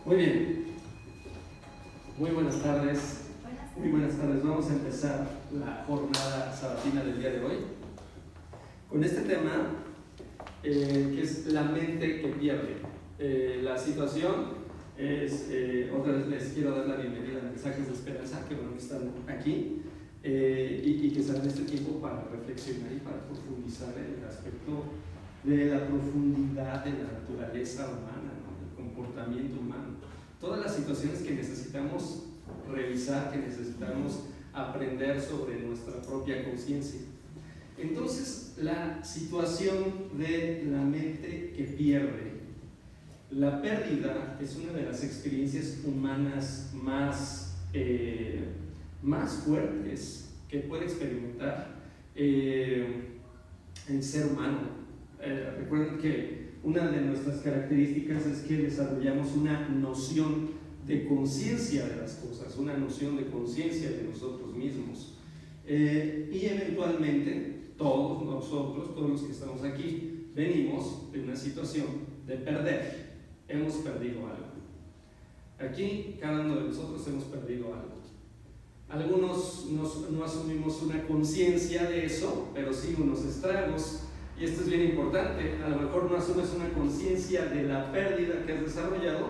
Muy bien, muy buenas tardes. Muy buenas tardes. Vamos a empezar la jornada sabatina del día de hoy con este tema que es la mente que pierde. La situación es, otra vez les quiero dar la bienvenida a Mensajes de Esperanza, que bueno, están aquí y que están en este tiempo para reflexionar y para profundizar en el aspecto de la profundidad de la naturaleza humana, ¿no? Del comportamiento humano, todas las situaciones que necesitamos revisar, que necesitamos aprender sobre nuestra propia conciencia. Entonces, la situación de la mente que pierde. La pérdida es una de las experiencias humanas más fuertes que puede experimentar el ser humano. Recuerden que una de nuestras características es que desarrollamos una noción de conciencia de las cosas, una noción de conciencia de nosotros mismos. Y eventualmente todos nosotros, todos los que estamos aquí, venimos de una situación de perder. Hemos perdido algo. Aquí cada uno de nosotros hemos perdido algo. Algunos no asumimos una conciencia de eso, pero sí unos estragos. Y esto es bien importante. A lo mejor no asumes una conciencia de la pérdida que has desarrollado,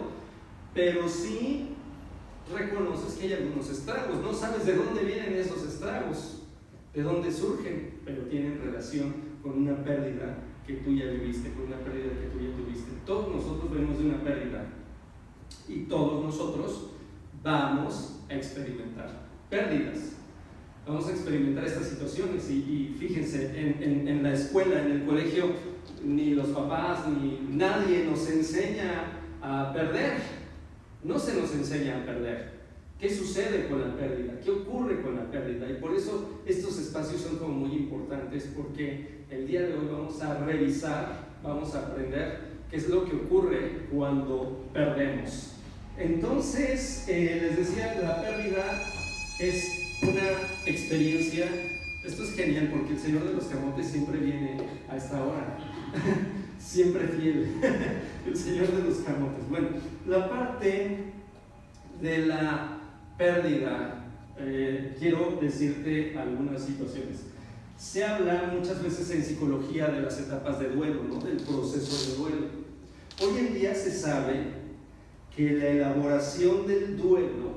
pero sí reconoces que hay algunos estragos. No sabes de dónde vienen esos estragos, de dónde surgen, pero tienen relación con una pérdida que tú ya viviste, con una pérdida que tú ya tuviste. Todos nosotros venimos de una pérdida y todos nosotros vamos a experimentar pérdidas. Vamos a experimentar estas situaciones y fíjense, en la escuela, en el colegio, ni los papás ni nadie nos enseña a perder. No se nos enseña a perder. ¿Qué sucede con la pérdida? ¿Qué ocurre con la pérdida? Y por eso estos espacios son como muy importantes, porque el día de hoy vamos a revisar, vamos a aprender qué es lo que ocurre cuando perdemos. Entonces, les decía, la pérdida es una experiencia. Esto es genial porque el Señor de los Camotes siempre viene a esta hora. Siempre fiel. El Señor de los Camotes. Bueno, la parte de la pérdida, quiero decirte algunas situaciones. Se habla muchas veces en psicología de las etapas de duelo, ¿no? Del proceso de duelo. Hoy en día se sabe que la elaboración del duelo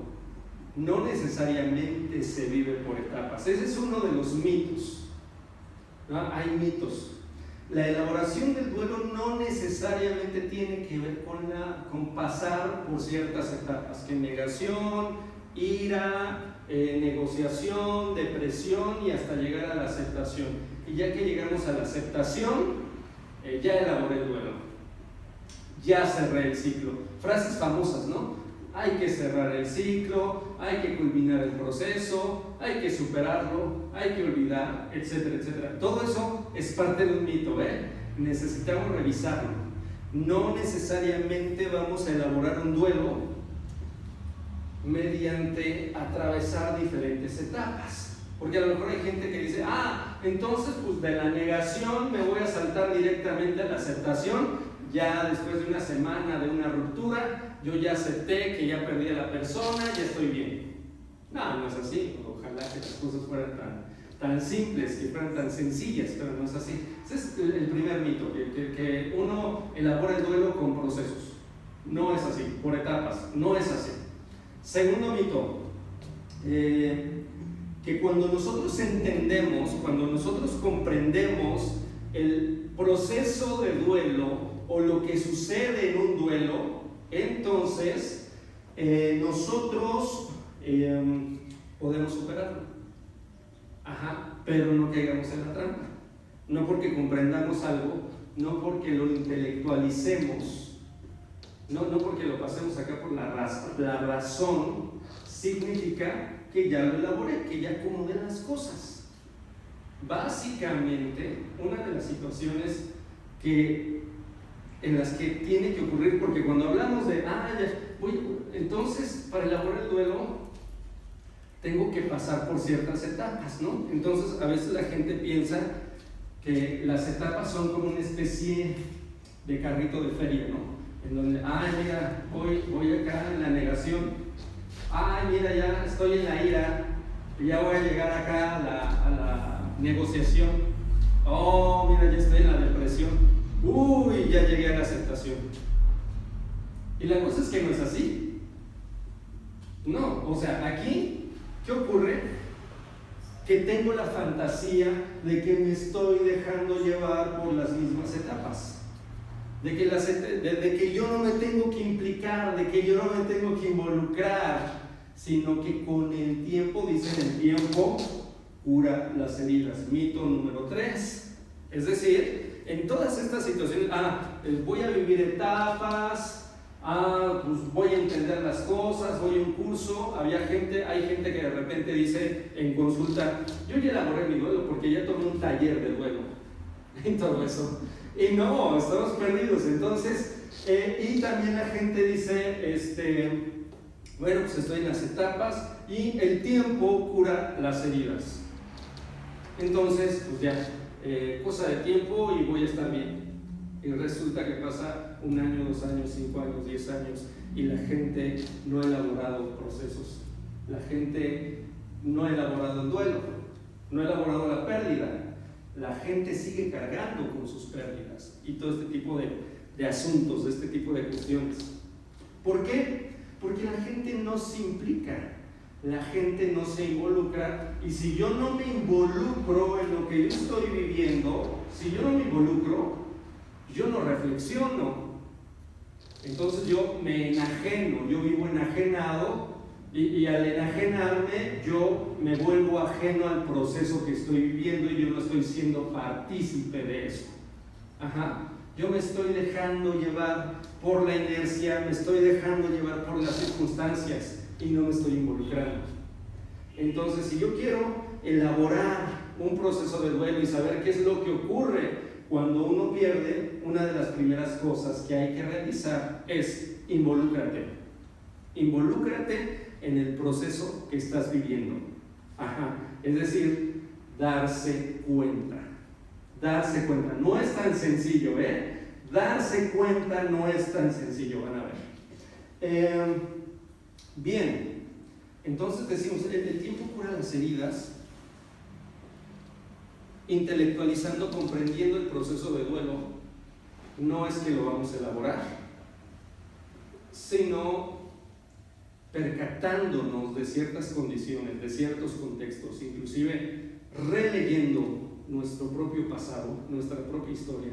no necesariamente se vive por etapas. Ese es uno de los mitos, ¿no? Hay mitos. La elaboración del duelo no necesariamente tiene que ver con pasar por ciertas etapas, que negación, ira, negociación, depresión y hasta llegar a la aceptación. Y ya que llegamos a la aceptación, ya elaboré el duelo, ya cerré el ciclo. Frases famosas, ¿no? Hay que cerrar el ciclo, hay que culminar el proceso, hay que superarlo, hay que olvidar, etcétera, etcétera. Todo eso es parte de un mito, necesitamos revisarlo. No necesariamente vamos a elaborar un duelo mediante atravesar diferentes etapas. Porque a lo mejor hay gente que dice, entonces pues de la negación me voy a saltar directamente a la aceptación. Ya después de una semana de una ruptura, yo ya acepté que ya perdí a la persona, ya estoy bien. No es así. Ojalá que las cosas fueran tan simples, que fueran tan sencillas, pero no es así. Ese es el primer mito, que uno elabora el duelo con procesos. No es así, por etapas, no es así. Segundo mito, que cuando nosotros entendemos, cuando nosotros comprendemos el proceso de duelo o lo que sucede en un duelo, entonces nosotros podemos superarlo. Pero no caigamos en la trampa. No porque comprendamos algo, no porque lo intelectualicemos, no porque lo pasemos acá por la razón, significa que ya lo elaboré, que ya acomodé las cosas. Básicamente, una de las situaciones en las que tiene que ocurrir, porque cuando hablamos de, entonces para elaborar el duelo tengo que pasar por ciertas etapas, ¿no? Entonces a veces la gente piensa que las etapas son como una especie de carrito de feria, ¿no? en donde, ay, mira, voy acá en la negación, ay, mira, ya estoy en la ira, y ya voy a llegar acá a la negociación, oh, mira, ya estoy en la depresión, uy, ya llegué a la aceptación. Y la cosa es que no es así. No, o sea, aquí, ¿qué ocurre? Que tengo la fantasía de que me estoy dejando llevar por las mismas etapas, de que yo no me tengo que implicar, de que yo no me tengo que involucrar, sino que con el tiempo, dicen, el tiempo cura las heridas. Mito número 3. Es decir, en todas estas situaciones, voy a vivir etapas, pues voy a entender las cosas, voy a un curso. Hay gente que de repente dice en consulta, yo ya elaboré mi duelo porque ya tomé un taller de duelo y todo eso. Y no, estamos perdidos. Entonces, y también la gente dice, bueno, pues estoy en las etapas y el tiempo cura las heridas. Entonces, pues ya, cosa de tiempo y voy a estar bien. Y resulta que pasa 1 año, 2 años, 5 años, 10 años y la gente no ha elaborado procesos. La gente no ha elaborado el duelo, no ha elaborado la pérdida. La gente sigue cargando con sus pérdidas y todo este tipo de asuntos, de este tipo de cuestiones. ¿Por qué? Porque la gente no se implica, la gente no se involucra, y si yo no me involucro en lo que yo estoy viviendo, si yo no me involucro, yo no reflexiono. Entonces yo me enajeno, yo vivo enajenado, y al enajenarme yo me vuelvo ajeno al proceso que estoy viviendo y yo no estoy siendo partícipe de eso. Yo me estoy dejando llevar por la inercia, me estoy dejando llevar por las circunstancias y no me estoy involucrando. Entonces, si yo quiero elaborar un proceso de duelo y saber qué es lo que ocurre cuando uno pierde, una de las primeras cosas que hay que realizar es involúcrate. Involúcrate en el proceso que estás viviendo. Es decir, darse cuenta. Darse cuenta. No es tan sencillo, Darse cuenta no es tan sencillo, van a ver. Bien, entonces decimos, el tiempo cura las heridas, intelectualizando, comprendiendo el proceso de duelo. No es que lo vamos a elaborar, sino percatándonos de ciertas condiciones, de ciertos contextos, inclusive releyendo nuestro propio pasado, nuestra propia historia,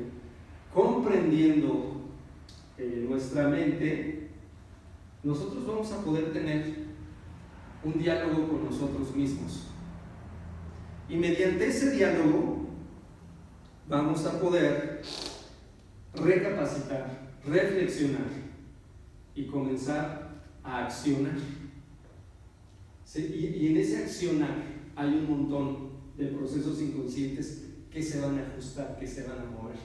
comprendiendo nuestra mente, nosotros vamos a poder tener un diálogo con nosotros mismos. Y mediante ese diálogo vamos a poder recapacitar, reflexionar y comenzar a accionar. ¿Sí? Y en ese accionar hay un montón de procesos inconscientes que se van a ajustar, que se van a mover.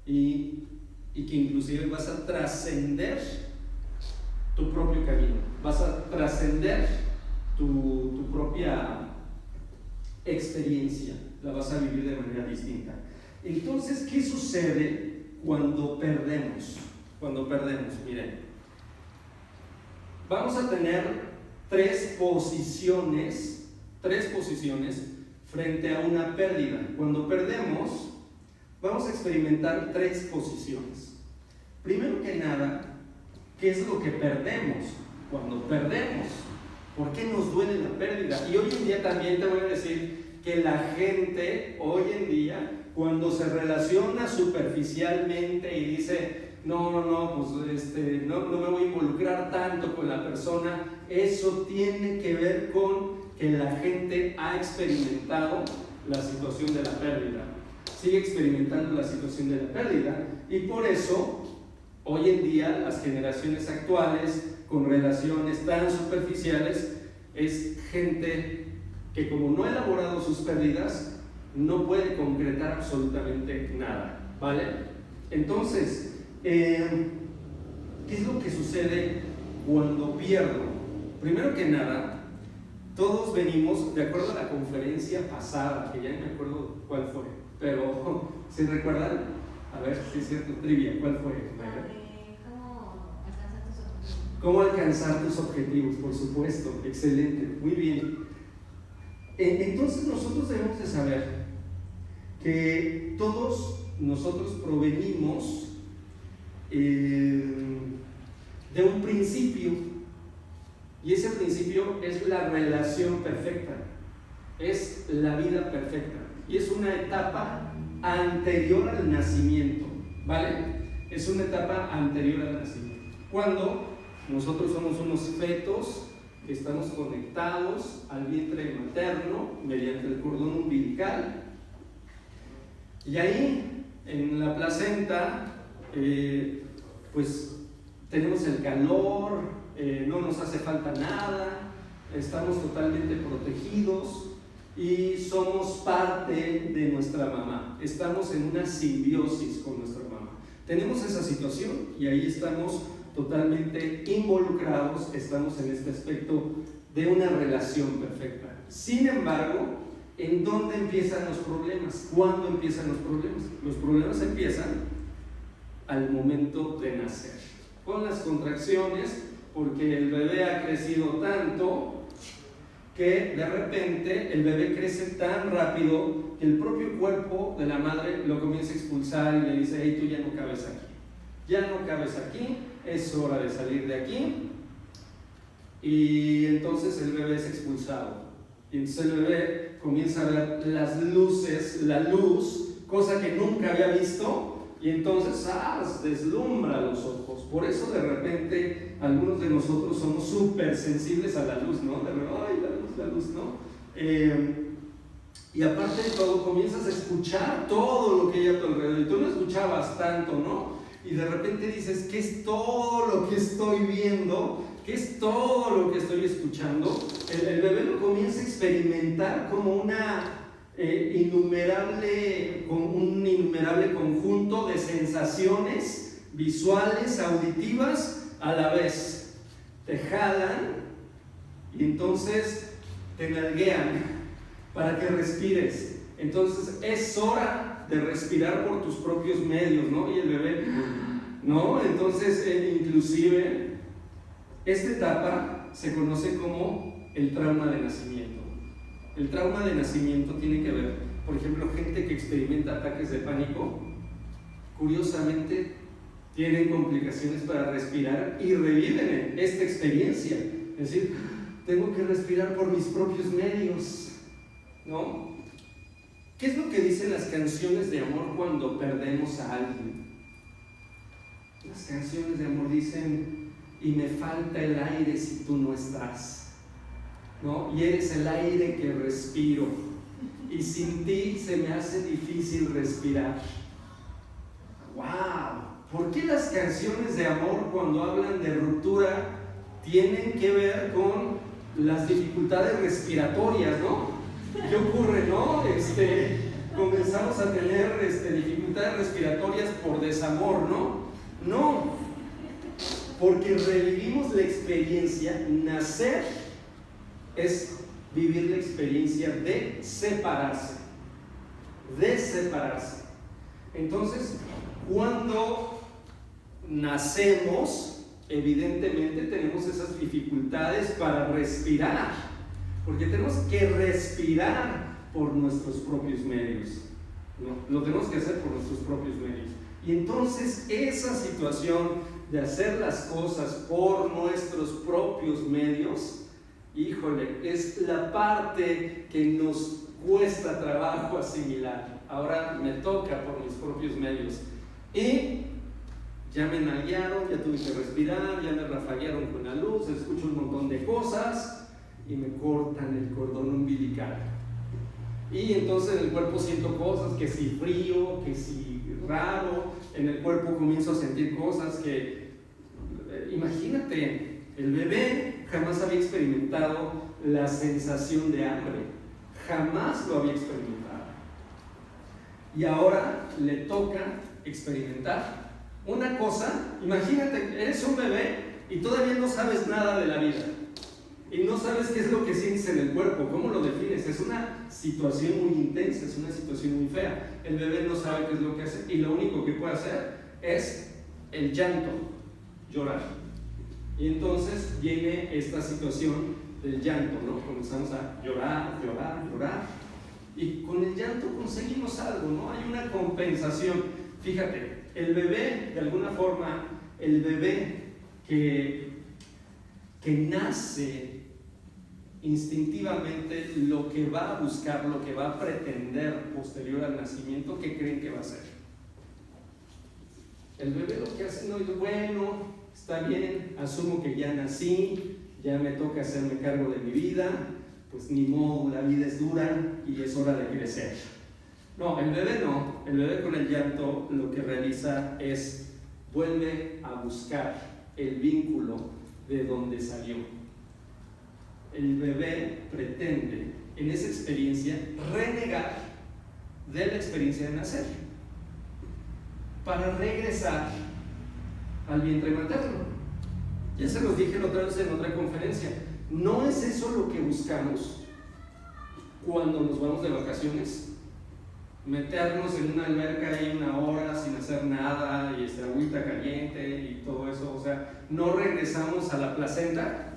Y que inclusive vas a trascender tu propio camino, vas a trascender tu propia experiencia, la vas a vivir de manera distinta. Entonces, ¿qué sucede cuando perdemos? Miren, vamos a tener tres posiciones frente a una pérdida. Cuando perdemos, vamos a experimentar 3 posiciones. Primero que nada, ¿qué es lo que perdemos cuando perdemos? ¿Por qué nos duele la pérdida? Y hoy en día también te voy a decir que la gente, hoy en día, cuando se relaciona superficialmente y dice, no me voy a involucrar tanto con la persona, eso tiene que ver con que la gente ha experimentado la situación de la pérdida, sigue experimentando la situación de la pérdida, y por eso hoy en día las generaciones actuales con relaciones tan superficiales es gente que, como no ha elaborado sus pérdidas, no puede concretar absolutamente nada, ¿vale? Entonces, ¿qué es lo que sucede cuando pierdo? Primero que nada, todos venimos, de acuerdo a la conferencia pasada, que ya no me acuerdo cuál fue, pero ¿se recuerdan? A ver si es cierto, trivia, ¿cuál fue? ¿Cómo alcanzar tus objetivos? Por supuesto, excelente, muy bien. Entonces nosotros debemos de saber que todos nosotros provenimos de un principio, y ese principio es la relación perfecta, es la vida perfecta, y es una etapa anterior al nacimiento, ¿vale? Es una etapa anterior al nacimiento, cuando nosotros somos unos fetos que estamos conectados al vientre materno mediante el cordón umbilical, y ahí en la placenta pues tenemos el calor, no nos hace falta nada, estamos totalmente protegidos y somos parte de nuestra mamá, estamos en una simbiosis con nuestra mamá. Tenemos esa situación y ahí estamos totalmente involucrados, estamos en este aspecto de una relación perfecta. Sin embargo, ¿en dónde empiezan los problemas? ¿Cuándo empiezan los problemas? Los problemas empiezan al momento de nacer, con las contracciones, porque el bebé ha crecido tanto que de repente el bebé crece tan rápido que el propio cuerpo de la madre lo comienza a expulsar y le dice: hey, tú ya no cabes aquí, es hora de salir de aquí. Y entonces el bebé es expulsado, y entonces el bebé comienza a ver las luces, la luz, cosa que nunca había visto, y entonces deslumbra los ojos. Por eso de repente algunos de nosotros somos súper sensibles a la luz, ¿no? De repente, ¡ay, la luz, ¿no? Y aparte de todo, comienzas a escuchar todo lo que hay a tu alrededor, y tú no escuchabas tanto, ¿no? Y de repente dices: ¿qué es todo lo que estoy viendo? ¿Qué es todo lo que estoy escuchando? El bebé lo comienza a experimentar como un innumerable conjunto de sensaciones visuales, auditivas, a la vez. Te jalan y entonces te nalguean para que respires. Entonces es hora de respirar por tus propios medios, ¿no? Y el bebé, ¿no? Entonces, inclusive, esta etapa se conoce como el trauma de nacimiento. El trauma de nacimiento tiene que ver, por ejemplo, gente que experimenta ataques de pánico, curiosamente tienen complicaciones para respirar y reviven esta experiencia. Es decir, tengo que respirar por mis propios medios, ¿no? ¿Qué es lo que dicen las canciones de amor cuando perdemos a alguien? Las canciones de amor dicen: y me falta el aire si tú no estás, ¿no? Y eres el aire que respiro, y sin ti se me hace difícil respirar. ¡Wow! ¿Por qué las canciones de amor, cuando hablan de ruptura, tienen que ver con las dificultades respiratorias, ¿no? ¿Qué ocurre, no? Comenzamos a tener dificultades respiratorias por desamor, ¿no? No, porque revivimos la experiencia. Nacer es vivir la experiencia de separarse. Entonces, cuando nacemos, evidentemente tenemos esas dificultades para respirar, porque tenemos que respirar por nuestros propios medios, ¿no? Lo tenemos que hacer por nuestros propios medios. Y entonces esa situación de hacer las cosas por nuestros propios medios, híjole, es la parte que nos cuesta trabajo asimilar. Ahora me toca por mis propios medios. Y ya me nalguearon, ya tuve que respirar, ya me rafaguearon con la luz, escucho un montón de cosas y me cortan el cordón umbilical. Y entonces en el cuerpo siento cosas, que si frío, que si raro, en el cuerpo comienzo a sentir cosas que, imagínate, el bebé jamás había experimentado la sensación de hambre, jamás lo había experimentado. Y ahora le toca experimentar una cosa. Imagínate, eres un bebé y todavía no sabes nada de la vida. Y no sabes qué es lo que sientes en el cuerpo, cómo lo defines. Es una situación muy intensa, es una situación muy fea. El bebé no sabe qué es lo que hace y lo único que puede hacer es el llanto, llorar. Y entonces viene esta situación del llanto, ¿no? Comenzamos a llorar, llorar, llorar. Y con el llanto conseguimos algo, ¿no? Hay una compensación. Fíjate, el bebé, de alguna forma, el bebé que nace instintivamente, lo que va a buscar, lo que va a pretender posterior al nacimiento, ¿qué creen que va a hacer? El bebé lo que hace no es, bueno, está bien, asumo que ya nací, ya me toca hacerme cargo de mi vida, pues ni modo, la vida es dura y es hora de crecer. No, el bebé con el llanto lo que realiza es, vuelve a buscar el vínculo de donde salió. El bebé pretende en esa experiencia renegar de la experiencia de nacer para regresar al vientre materno. Ya se los dije la otra vez en otra conferencia, no es eso lo que buscamos cuando nos vamos de vacaciones, meternos en una alberca ahí 1 hora sin hacer nada y agüita caliente y todo eso. O sea, no regresamos a la placenta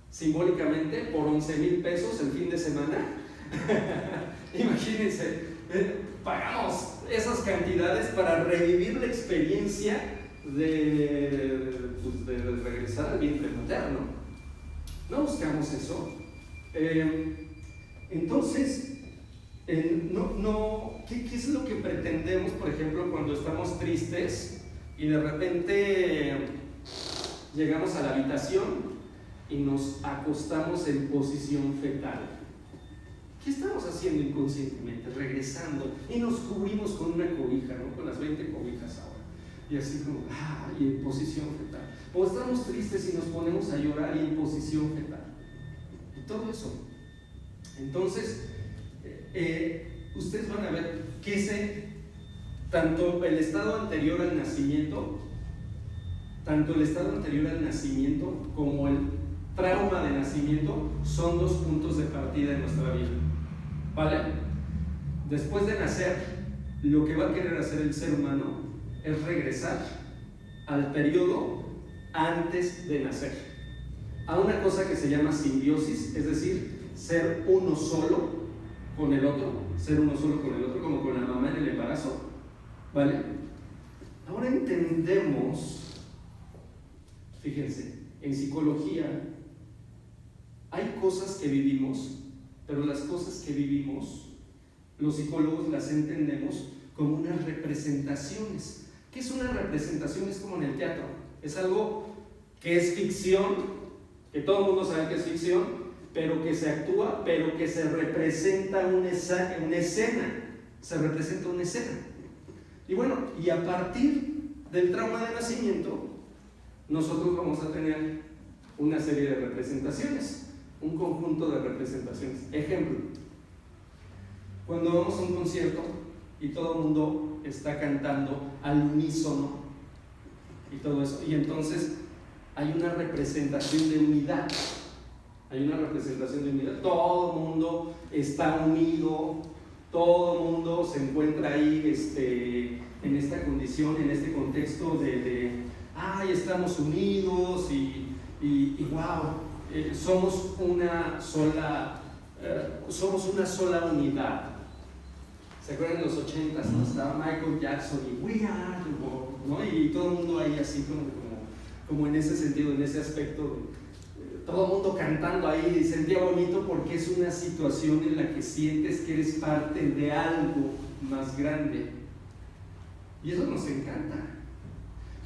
simbólicamente por 11,000 pesos el fin de semana. Imagínense, pagamos esas cantidades para revivir la experiencia de regresar al vientre materno. No buscamos eso. Entonces, ¿qué es lo que pretendemos, por ejemplo, cuando estamos tristes y de repente llegamos a la habitación y nos acostamos en posición fetal? ¿Qué estamos haciendo inconscientemente? Regresando y nos cubrimos con una cobija, ¿no? Con las 20 cobijas ahora. Y así como, y en posición fetal. O estamos tristes y nos ponemos a llorar y en posición fetal. Y todo eso. Entonces, ustedes van a ver que tanto el estado anterior al nacimiento como el trauma de nacimiento son 2 puntos de partida en nuestra vida. ¿Vale? Después de nacer, lo que va a querer hacer el ser humano es regresar al periodo antes de nacer, a una cosa que se llama simbiosis, es decir, ser uno solo con el otro, como con la mamá en el embarazo. ¿Vale? Ahora entendemos, fíjense, en psicología hay cosas que vivimos, pero las cosas que vivimos, los psicólogos las entendemos como unas representaciones. ¿Qué es una representación? Es como en el teatro, es algo que es ficción, que todo el mundo sabe que es ficción, pero que se actúa, pero que se representa una escena, se representa una escena. Y bueno, y a partir del trauma de nacimiento, nosotros vamos a tener una serie de representaciones, un conjunto de representaciones. Ejemplo, cuando vamos a un concierto y todo el mundo está cantando al unísono y todo eso, y entonces hay una representación de unidad. Todo el mundo está unido, todo el mundo se encuentra ahí en esta condición, en este contexto de estamos unidos y wow, somos una sola unidad. ¿Se acuerdan de los 80s? ¿No? Estaba Michael Jackson y We Are the World, ¿no? Y todo el mundo ahí así como en ese sentido, en ese aspecto, todo el mundo cantando ahí, y sentía bonito porque es una situación en la que sientes que eres parte de algo más grande. Y eso nos encanta.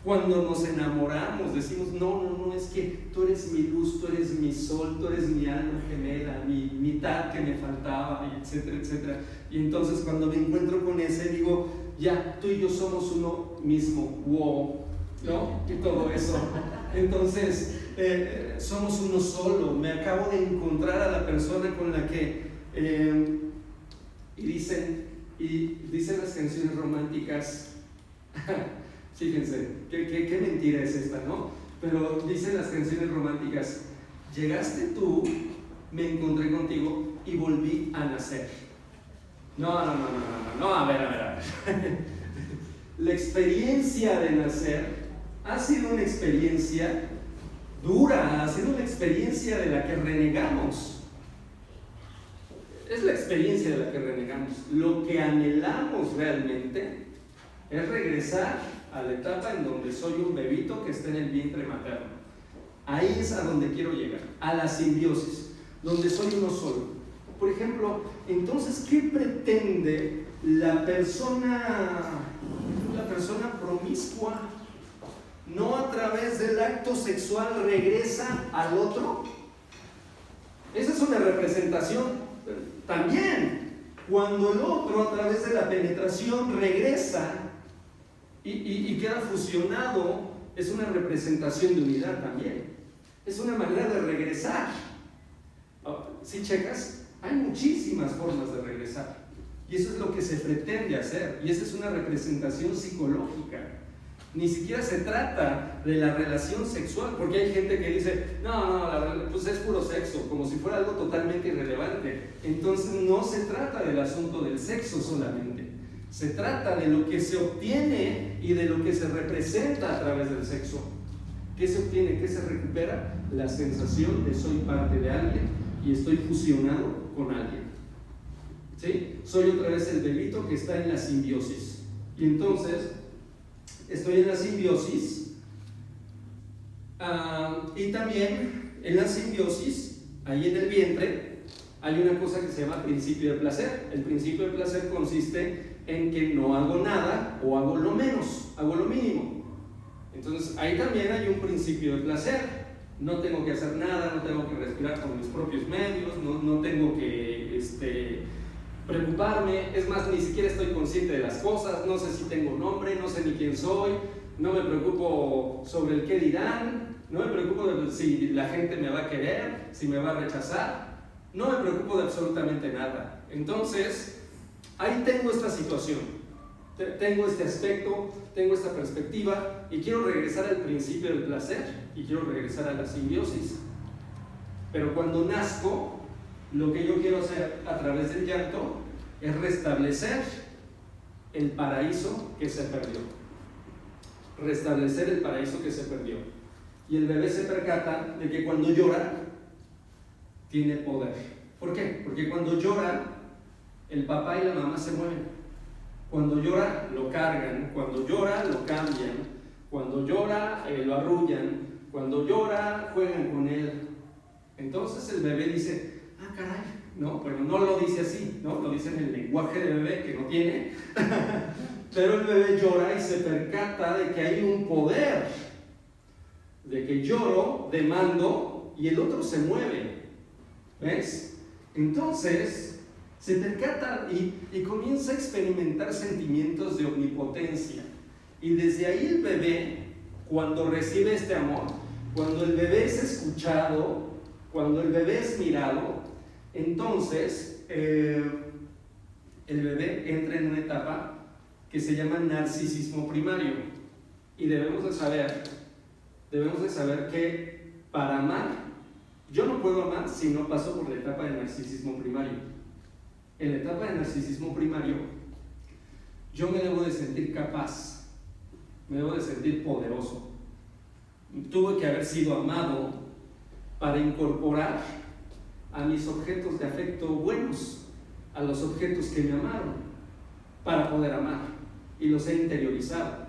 Cuando nos enamoramos, decimos, no, es que tú eres mi luz, tú eres mi sol, tú eres mi alma gemela, mi mitad que me faltaba, etcétera, etcétera. Y entonces cuando me encuentro con ese, digo, ya, tú y yo somos uno mismo, wow, ¿no? Y todo eso. Entonces, somos uno solo. Me acabo de encontrar a la persona con la que, y dicen las canciones románticas, fíjense, qué mentira es esta, ¿no? Pero dicen las canciones románticas, llegaste tú, me encontré contigo y volví a nacer. No, a ver. La experiencia de nacer ha sido una experiencia dura, ha sido una experiencia de la que renegamos. Es la experiencia de la que renegamos. Lo que anhelamos realmente es regresar a la etapa en donde soy un bebito que está en el vientre materno. Ahí es a donde quiero llegar, a la simbiosis, donde soy uno solo. Por ejemplo, entonces, ¿qué pretende la persona promiscua? ¿No a través del acto sexual regresa al otro? Esa es una representación. También, cuando el otro a través de la penetración regresa y queda fusionado, es una representación de unidad también. Es una manera de regresar. Si checas, hay muchísimas formas de regresar. Y eso es lo que se pretende hacer. Y esa es una representación psicológica. Ni siquiera se trata de la relación sexual, porque hay gente que dice, no, pues es puro sexo, como si fuera algo totalmente irrelevante. Entonces no se trata del asunto del sexo solamente. Se trata de lo que se obtiene y de lo que se representa a través del sexo. ¿Qué se obtiene? ¿Qué se recupera? La sensación de soy parte de alguien y estoy fusionado con alguien. ¿Sí? Soy otra vez el bebito que está en la simbiosis. Y entonces, estoy en la simbiosis. Y también en la simbiosis, ahí en el vientre, hay una cosa que se llama principio de placer. El principio de placer consiste en que no hago nada o hago lo menos, hago lo mínimo. Entonces ahí también hay un principio de placer. No tengo que hacer nada, no tengo que respirar con mis propios medios, no tengo que preocuparme. Es más, ni siquiera estoy consciente de las cosas, no sé si tengo nombre, no sé ni quién soy, no me preocupo sobre el qué dirán, no me preocupo de si la gente me va a querer, si me va a rechazar, no me preocupo de absolutamente nada. Entonces, ahí tengo esta situación. Tengo este aspecto, tengo esta perspectiva y quiero regresar al principio del placer y quiero regresar a la simbiosis. Pero cuando nazco, lo que yo quiero hacer a través del llanto es restablecer el paraíso que se perdió. Restablecer el paraíso que se perdió. Y el bebé se percata de que cuando llora, tiene poder. ¿Por qué? Porque cuando llora, el papá y la mamá se mueven. Cuando llora, lo cargan. Cuando llora, lo cambian. Cuando llora, lo arrullan. Cuando llora, juegan con él. Entonces el bebé dice, caray, ¿no? Pero no lo dice así, ¿no? Lo dice en el lenguaje de bebé que no tiene. Pero el bebé llora y se percata de que hay un poder. De que lloro, demando y el otro se mueve. ¿Ves? Entonces se percata y comienza a experimentar sentimientos de omnipotencia. Y desde ahí el bebé, cuando recibe este amor, cuando el bebé es escuchado, cuando el bebé es mirado, entonces el bebé entra en una etapa que se llama narcisismo primario. Y debemos de saber que para amar, yo no puedo amar si no paso por la etapa de narcisismo primario. En la etapa de narcisismo primario, yo me debo de sentir capaz, me debo de sentir poderoso. Tuve que haber sido amado para incorporar a mis objetos de afecto buenos, a los objetos que me amaron, para poder amar. Y los he interiorizado,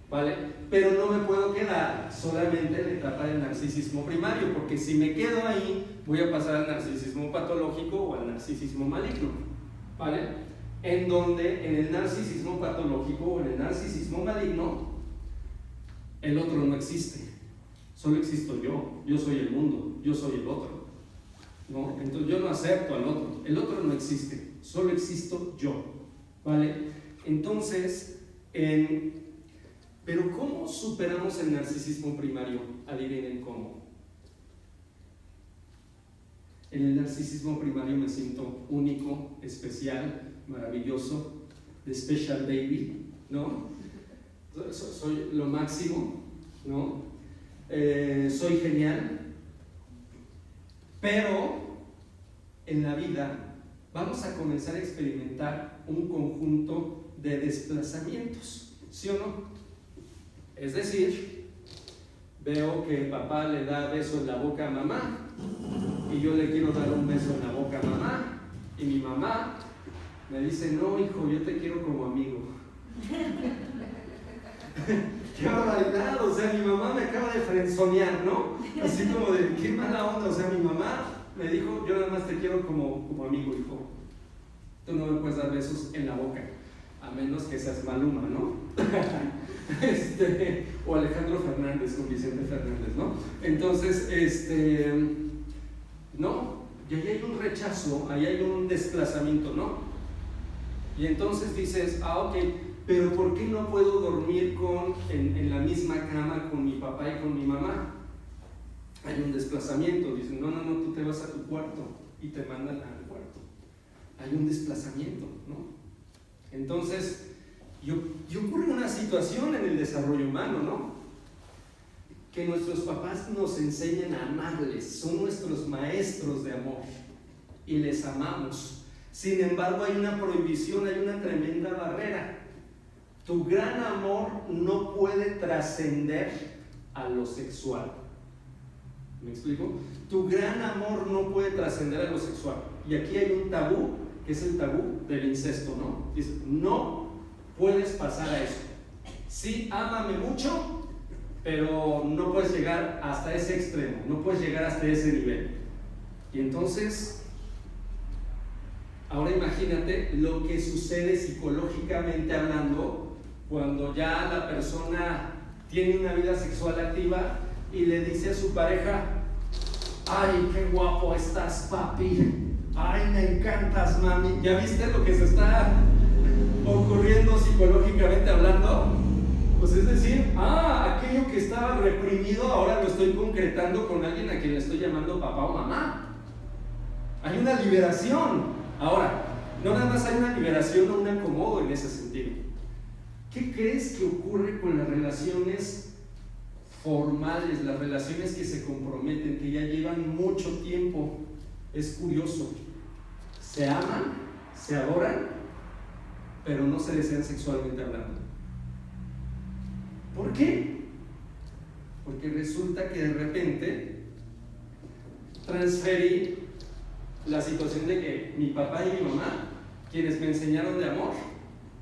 ¿vale? Pero no me puedo quedar solamente en la etapa del narcisismo primario, porque si me quedo ahí, voy a pasar al narcisismo patológico o al narcisismo maligno, ¿vale? En donde en el narcisismo patológico o en el narcisismo maligno, el otro no existe, solo existo yo soy el mundo, yo soy el otro, ¿no? Entonces yo no acepto al otro, el otro no existe, solo existo yo, ¿vale? Entonces, pero ¿cómo superamos el narcisismo primario? Adivinen cómo. En el narcisismo primario me siento único, especial, maravilloso, the special baby, ¿no? Soy lo máximo, ¿no? Soy genial. Pero en la vida vamos a comenzar a experimentar un conjunto de desplazamientos, ¿sí o no? Es decir, veo que papá le da beso en la boca a mamá y yo le quiero dar un beso en la boca a mamá y mi mamá me dice, no hijo, yo te quiero como amigo. ¡Qué barbaridad! O sea, mi mamá me acaba de frenzonear, ¿no? Así como de, qué mala onda. O sea, mi mamá me dijo, yo nada más te quiero como amigo, hijo. Tú no me puedes dar besos en la boca, a menos que seas Maluma, ¿no? O Alejandro Fernández con Vicente Fernández, ¿no? Entonces, no, y ahí hay un rechazo, ahí hay un desplazamiento, ¿no? Y entonces dices, ok, pero ¿por qué no puedo dormir en la misma cama con mi papá y con mi mamá? Hay un desplazamiento, dicen, no, tú te vas a tu cuarto y te mandan al cuarto. Hay un desplazamiento, ¿no? Entonces, y ocurre una situación en el desarrollo humano, ¿no? Que nuestros papás nos enseñan a amarles, son nuestros maestros de amor y les amamos. Sin embargo, hay una prohibición, hay una tremenda barrera. Tu gran amor no puede trascender a lo sexual. ¿Me explico? Tu gran amor no puede trascender a lo sexual. Y aquí hay un tabú, que es el tabú del incesto, ¿no? Dice, no puedes pasar a eso. Sí, ámame mucho, pero no puedes llegar hasta ese extremo, no puedes llegar hasta ese nivel. Y entonces, ahora imagínate lo que sucede psicológicamente hablando cuando ya la persona tiene una vida sexual activa y le dice a su pareja, ay, qué guapo estás, papi, ay, me encantas, mami. ¿Ya viste lo que se está ocurriendo psicológicamente hablando? Pues es decir, aquello que estaba reprimido ahora lo estoy concretando con alguien a quien le estoy llamando papá o mamá. Hay una liberación. Ahora, no nada más hay una liberación o un acomodo en ese sentido. ¿Qué crees que ocurre con las relaciones formales, las relaciones que se comprometen, que ya llevan mucho tiempo? Es curioso. Se aman, se adoran, pero no se desean sexualmente hablando. ¿Por qué? Porque resulta que de repente transferí la situación de que mi papá y mi mamá, quienes me enseñaron de amor,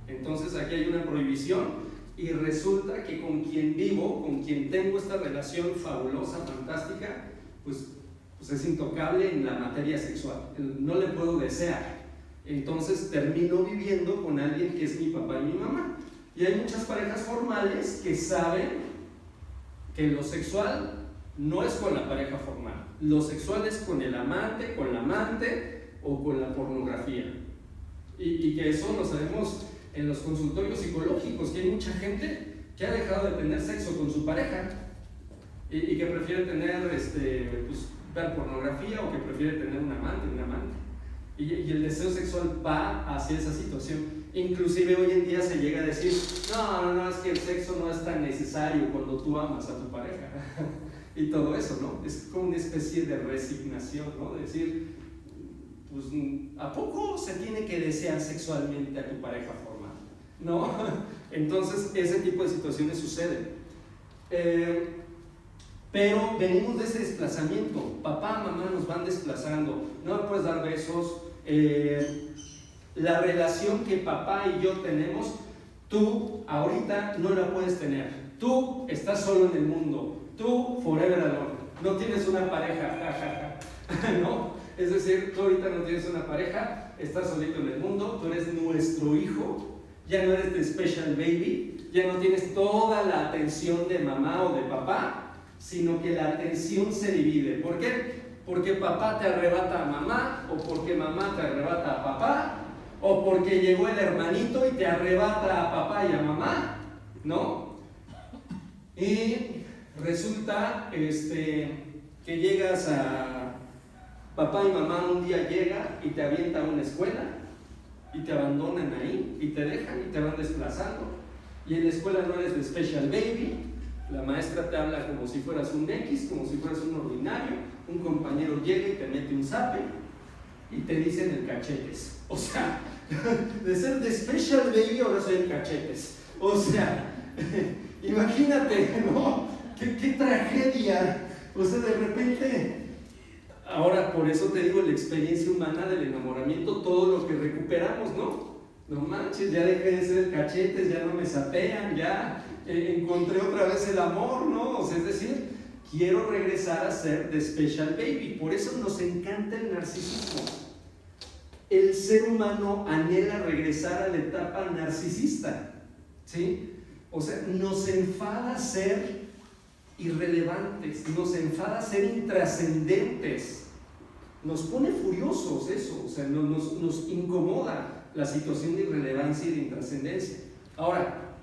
entonces aquí hay una prohibición y resulta que con quien vivo, con quien tengo esta relación fabulosa, fantástica, pues es intocable en la materia sexual, no le puedo desear. Entonces termino viviendo con alguien que es mi papá y mi mamá. Y hay muchas parejas formales que saben que lo sexual no es con la pareja formal, lo sexual es con el amante, con la amante o con la pornografía. Y que eso lo sabemos en los consultorios psicológicos, que hay mucha gente que ha dejado de tener sexo con su pareja y que prefiere tener, ver pornografía o que prefiere tener un amante. Y el deseo sexual va hacia esa situación. Inclusive hoy en día se llega a decir, no, es que el sexo no es tan necesario cuando tú amas a tu pareja. Y todo eso, ¿no? Es como una especie de resignación, ¿no? De decir, pues, ¿a poco se tiene que desear sexualmente a tu pareja formal? ¿No? Entonces, ese tipo de situaciones suceden. Pero venimos de ese desplazamiento. Papá, mamá nos van desplazando. No me puedes dar besos. La relación que papá y yo tenemos, tú ahorita no la puedes tener. Tú estás solo en el mundo. Tú, forever alone, no tienes una pareja, ¿no? Es decir, tú ahorita no tienes una pareja, estás solito en el mundo, tú eres nuestro hijo, ya no eres the special baby, ya no tienes toda la atención de mamá o de papá, sino que la atención se divide. ¿Por qué? Porque papá te arrebata a mamá, o porque mamá te arrebata a papá, o porque llegó el hermanito y te arrebata a papá y a mamá, ¿no? Y resulta que llegas a papá y mamá, un día llega y te avienta a una escuela y te abandonan ahí y te dejan y te van desplazando, y en la escuela no eres de special baby, la maestra te habla como si fueras un X, como si fueras un ordinario, un compañero llega y te mete un zape y te dicen el cachetes. O sea, de ser de special baby ahora soy el cachetes. O sea, imagínate, ¿no? ¡Qué tragedia! O sea, de repente, ahora por eso te digo, la experiencia humana del enamoramiento, todo lo que recuperamos, ¿no? No manches, ya dejé de ser cachetes, ya no me sapean, ya encontré otra vez el amor, ¿no? O sea, es decir, quiero regresar a ser the special baby. Por eso nos encanta el narcisismo. El ser humano anhela regresar a la etapa narcisista, ¿sí? O sea, nos enfada ser irrelevantes, nos enfada ser intrascendentes, nos pone furiosos eso, o sea, nos incomoda la situación de irrelevancia y de intrascendencia. Ahora,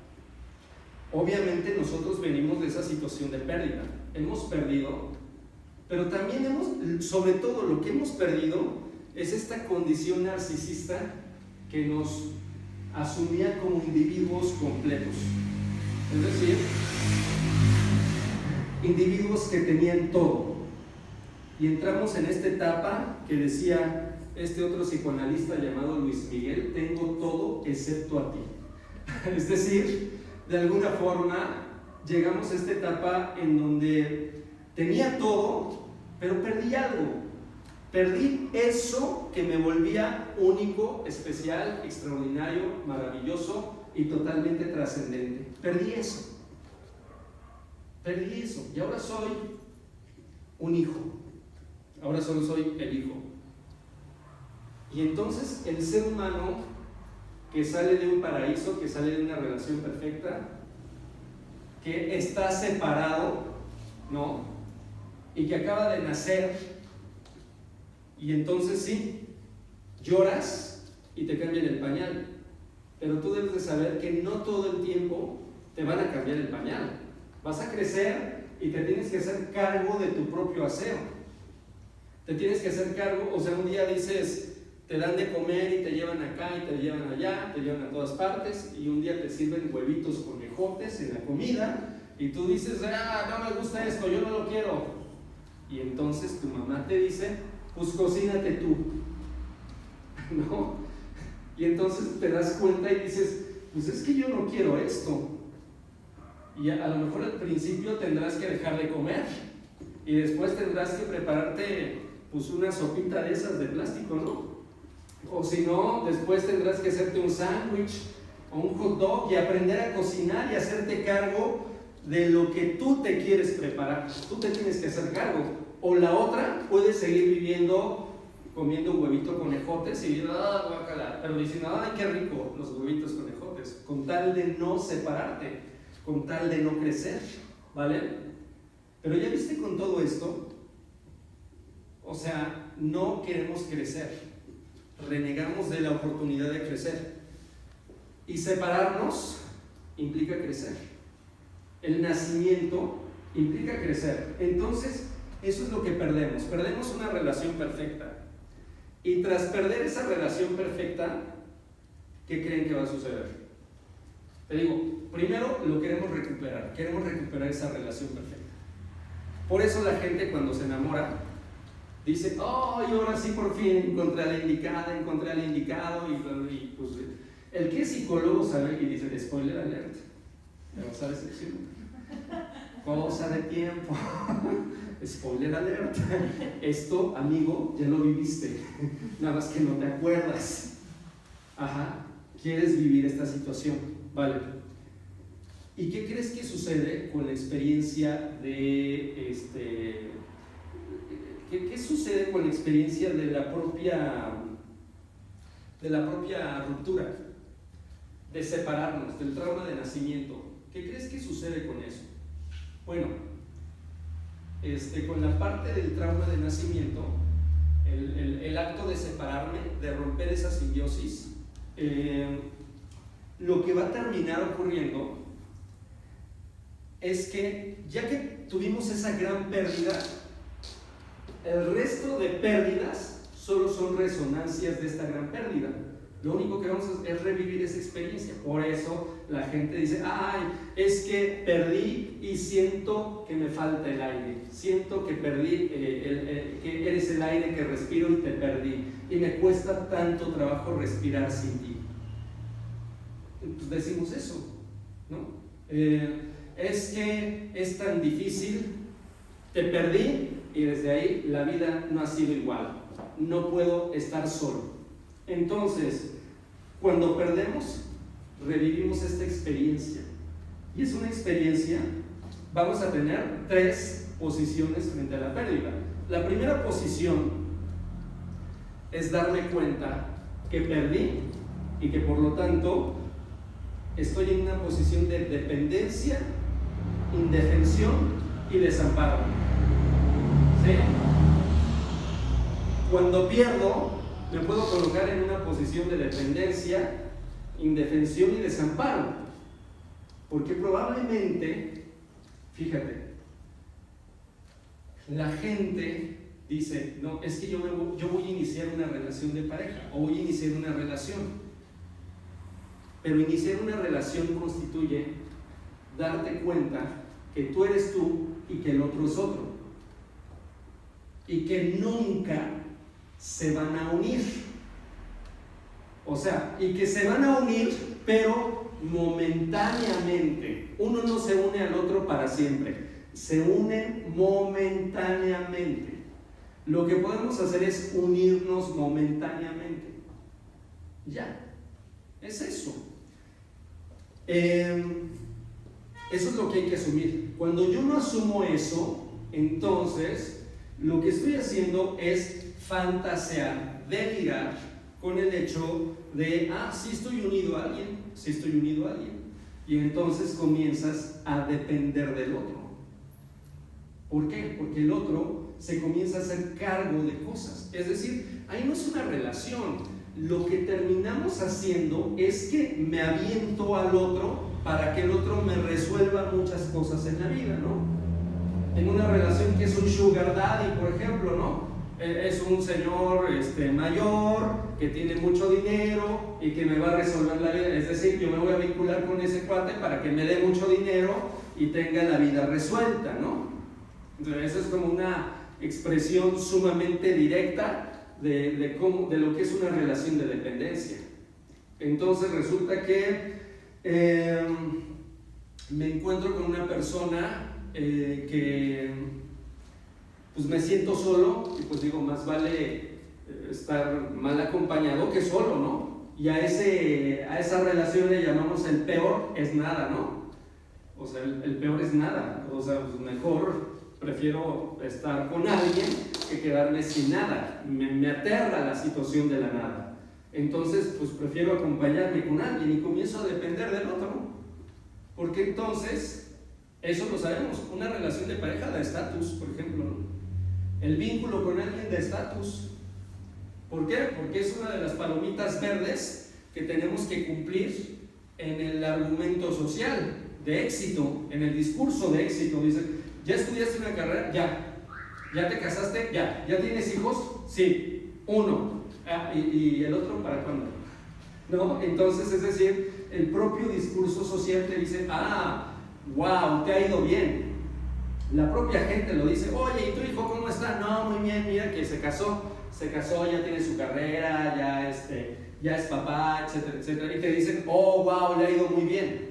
obviamente nosotros venimos de esa situación de pérdida, hemos perdido, pero también sobre todo lo que hemos perdido es esta condición narcisista que nos asumía como individuos completos, es decir, individuos que tenían todo. Y entramos en esta etapa que decía este otro psicoanalista llamado Luis Miguel: tengo todo excepto a ti. Es decir, de alguna forma llegamos a esta etapa en donde tenía todo, pero perdí algo. Perdí eso que me volvía único, especial, extraordinario, maravilloso y totalmente trascendente. Perdí eso. Y ahora soy un hijo. Ahora solo soy el hijo. Y entonces el ser humano que sale de un paraíso, que sale de una relación perfecta, que está separado, ¿no? Y que acaba de nacer, y entonces sí, lloras y te cambian el pañal, pero tú debes de saber que no todo el tiempo te van a cambiar el pañal. Vas a crecer y te tienes que hacer cargo de tu propio aseo. Te tienes que hacer cargo, o sea, un día dices, te dan de comer y te llevan acá y te llevan allá, te llevan a todas partes, y un día te sirven huevitos con ejotes en la comida, y tú dices, no me gusta esto, yo no lo quiero. Y entonces tu mamá te dice, pues cocínate tú, ¿no? Y entonces te das cuenta y dices, pues es que yo no quiero esto. Y a lo mejor al principio tendrás que dejar de comer, y después tendrás que prepararte pues una sopita de esas de plástico, ¿no? O si no, después tendrás que hacerte un sándwich o un hot dog y aprender a cocinar y hacerte cargo de lo que tú te quieres preparar. Tú te tienes que hacer cargo. O la otra, puedes seguir viviendo comiendo un huevito con ejotes y guácala, pero diciendo, ay, qué rico los huevitos con ejotes, con tal de no separarte, con tal de no crecer, ¿vale? Pero ya viste, con todo esto, o sea, no queremos crecer, renegamos de la oportunidad de crecer, y separarnos implica crecer. El nacimiento implica crecer. Entonces, eso es lo que perdemos. Perdemos una relación perfecta. Y tras perder esa relación perfecta, ¿qué creen que va a suceder? Te digo, primero lo queremos recuperar esa relación perfecta. Por eso la gente cuando se enamora dice, oh, y ahora sí por fin encontré a la indicada, encontré al indicado, y pues el que es psicólogo sabe y dice, spoiler alert, pero sabes decir, cosa de tiempo. Spoiler alert, esto, amigo, ya lo viviste, nada más que no te acuerdas. Ajá, quieres vivir esta situación, vale. ¿Y qué crees que sucede con la experiencia de ¿qué sucede con la experiencia de la propia ruptura, de separarnos, del trauma de nacimiento? ¿Qué crees que sucede con eso? Bueno, con la parte del trauma de nacimiento, el acto de separarme, de romper esa simbiosis, lo que va a terminar ocurriendo es que ya que tuvimos esa gran pérdida, el resto de pérdidas solo son resonancias de esta gran pérdida. Lo único que vamos a hacer es revivir esa experiencia. Por eso la gente dice, ay, es que perdí y siento que me falta el aire, siento que perdí, que eres el aire que respiro y te perdí, y me cuesta tanto trabajo respirar sin ti. Pues decimos eso, ¿no? es que es tan difícil, te perdí y desde ahí la vida no ha sido igual, no puedo estar solo. Entonces, cuando perdemos, revivimos esta experiencia. Y es una experiencia, vamos a tener 3 posiciones frente a la pérdida. La primera posición es darme cuenta que perdí y que por lo tanto estoy en una posición de dependencia, indefensión y desamparo. ¿Sí? Cuando pierdo, me puedo colocar en una posición de dependencia, indefensión y desamparo, porque probablemente, fíjate, la gente dice, no, es que yo voy a iniciar una relación de pareja o voy a iniciar una relación, pero iniciar una relación constituye darte cuenta que tú eres tú y que el otro es otro y que nunca se van a unir. O sea, y que se van a unir, pero momentáneamente. Uno no se une al otro para siempre, se unen momentáneamente. Lo que podemos hacer es unirnos momentáneamente. Ya, es eso. Eso es lo que hay que asumir. Cuando yo no asumo eso, entonces lo que estoy haciendo es fantasear, delirar con el hecho de, sí estoy unido a alguien, sí estoy unido a alguien. Y entonces comienzas a depender del otro. ¿Por qué? Porque el otro se comienza a hacer cargo de cosas. Es decir, ahí no es una relación. Lo que terminamos haciendo es que me aviento al otro para que el otro me resuelva muchas cosas en la vida, ¿no? En una relación que es un sugar daddy, por ejemplo, ¿no? Es un señor mayor que tiene mucho dinero y que me va a resolver la vida. Es decir, yo me voy a vincular con ese cuate para que me dé mucho dinero y tenga la vida resuelta, ¿no? Entonces, eso es como una expresión sumamente directa de lo que es una relación de dependencia. Entonces resulta que me encuentro con una persona que pues me siento solo y pues digo, más vale estar mal acompañado que solo, ¿no? Y a esa relación le llamamos el peor es nada, ¿no? O sea, el peor es nada. O sea, pues mejor prefiero estar con alguien que quedarme sin nada. Me aterra la situación de la nada. Entonces, pues prefiero acompañarme con alguien y comienzo a depender del otro, ¿no? Porque entonces, eso lo sabemos, una relación de pareja da estatus, por ejemplo, ¿no? El vínculo con alguien de estatus. ¿Por qué? Porque es una de las palomitas verdes que tenemos que cumplir en el argumento social de éxito, en el discurso de éxito. Dice, ¿ya estudiaste una carrera? ¿Ya te casaste? ¿Ya tienes hijos? Sí, 1. ¿Y el otro para cuándo? ¿No? Entonces, es decir, el propio discurso social te dice, wow, te ha ido bien. La propia gente lo dice, oye, ¿y tu hijo cómo está? No, muy bien, mira que se casó, ya tiene su carrera, ya es papá, etcétera, etcétera. Y te dicen, oh, wow, le ha ido muy bien.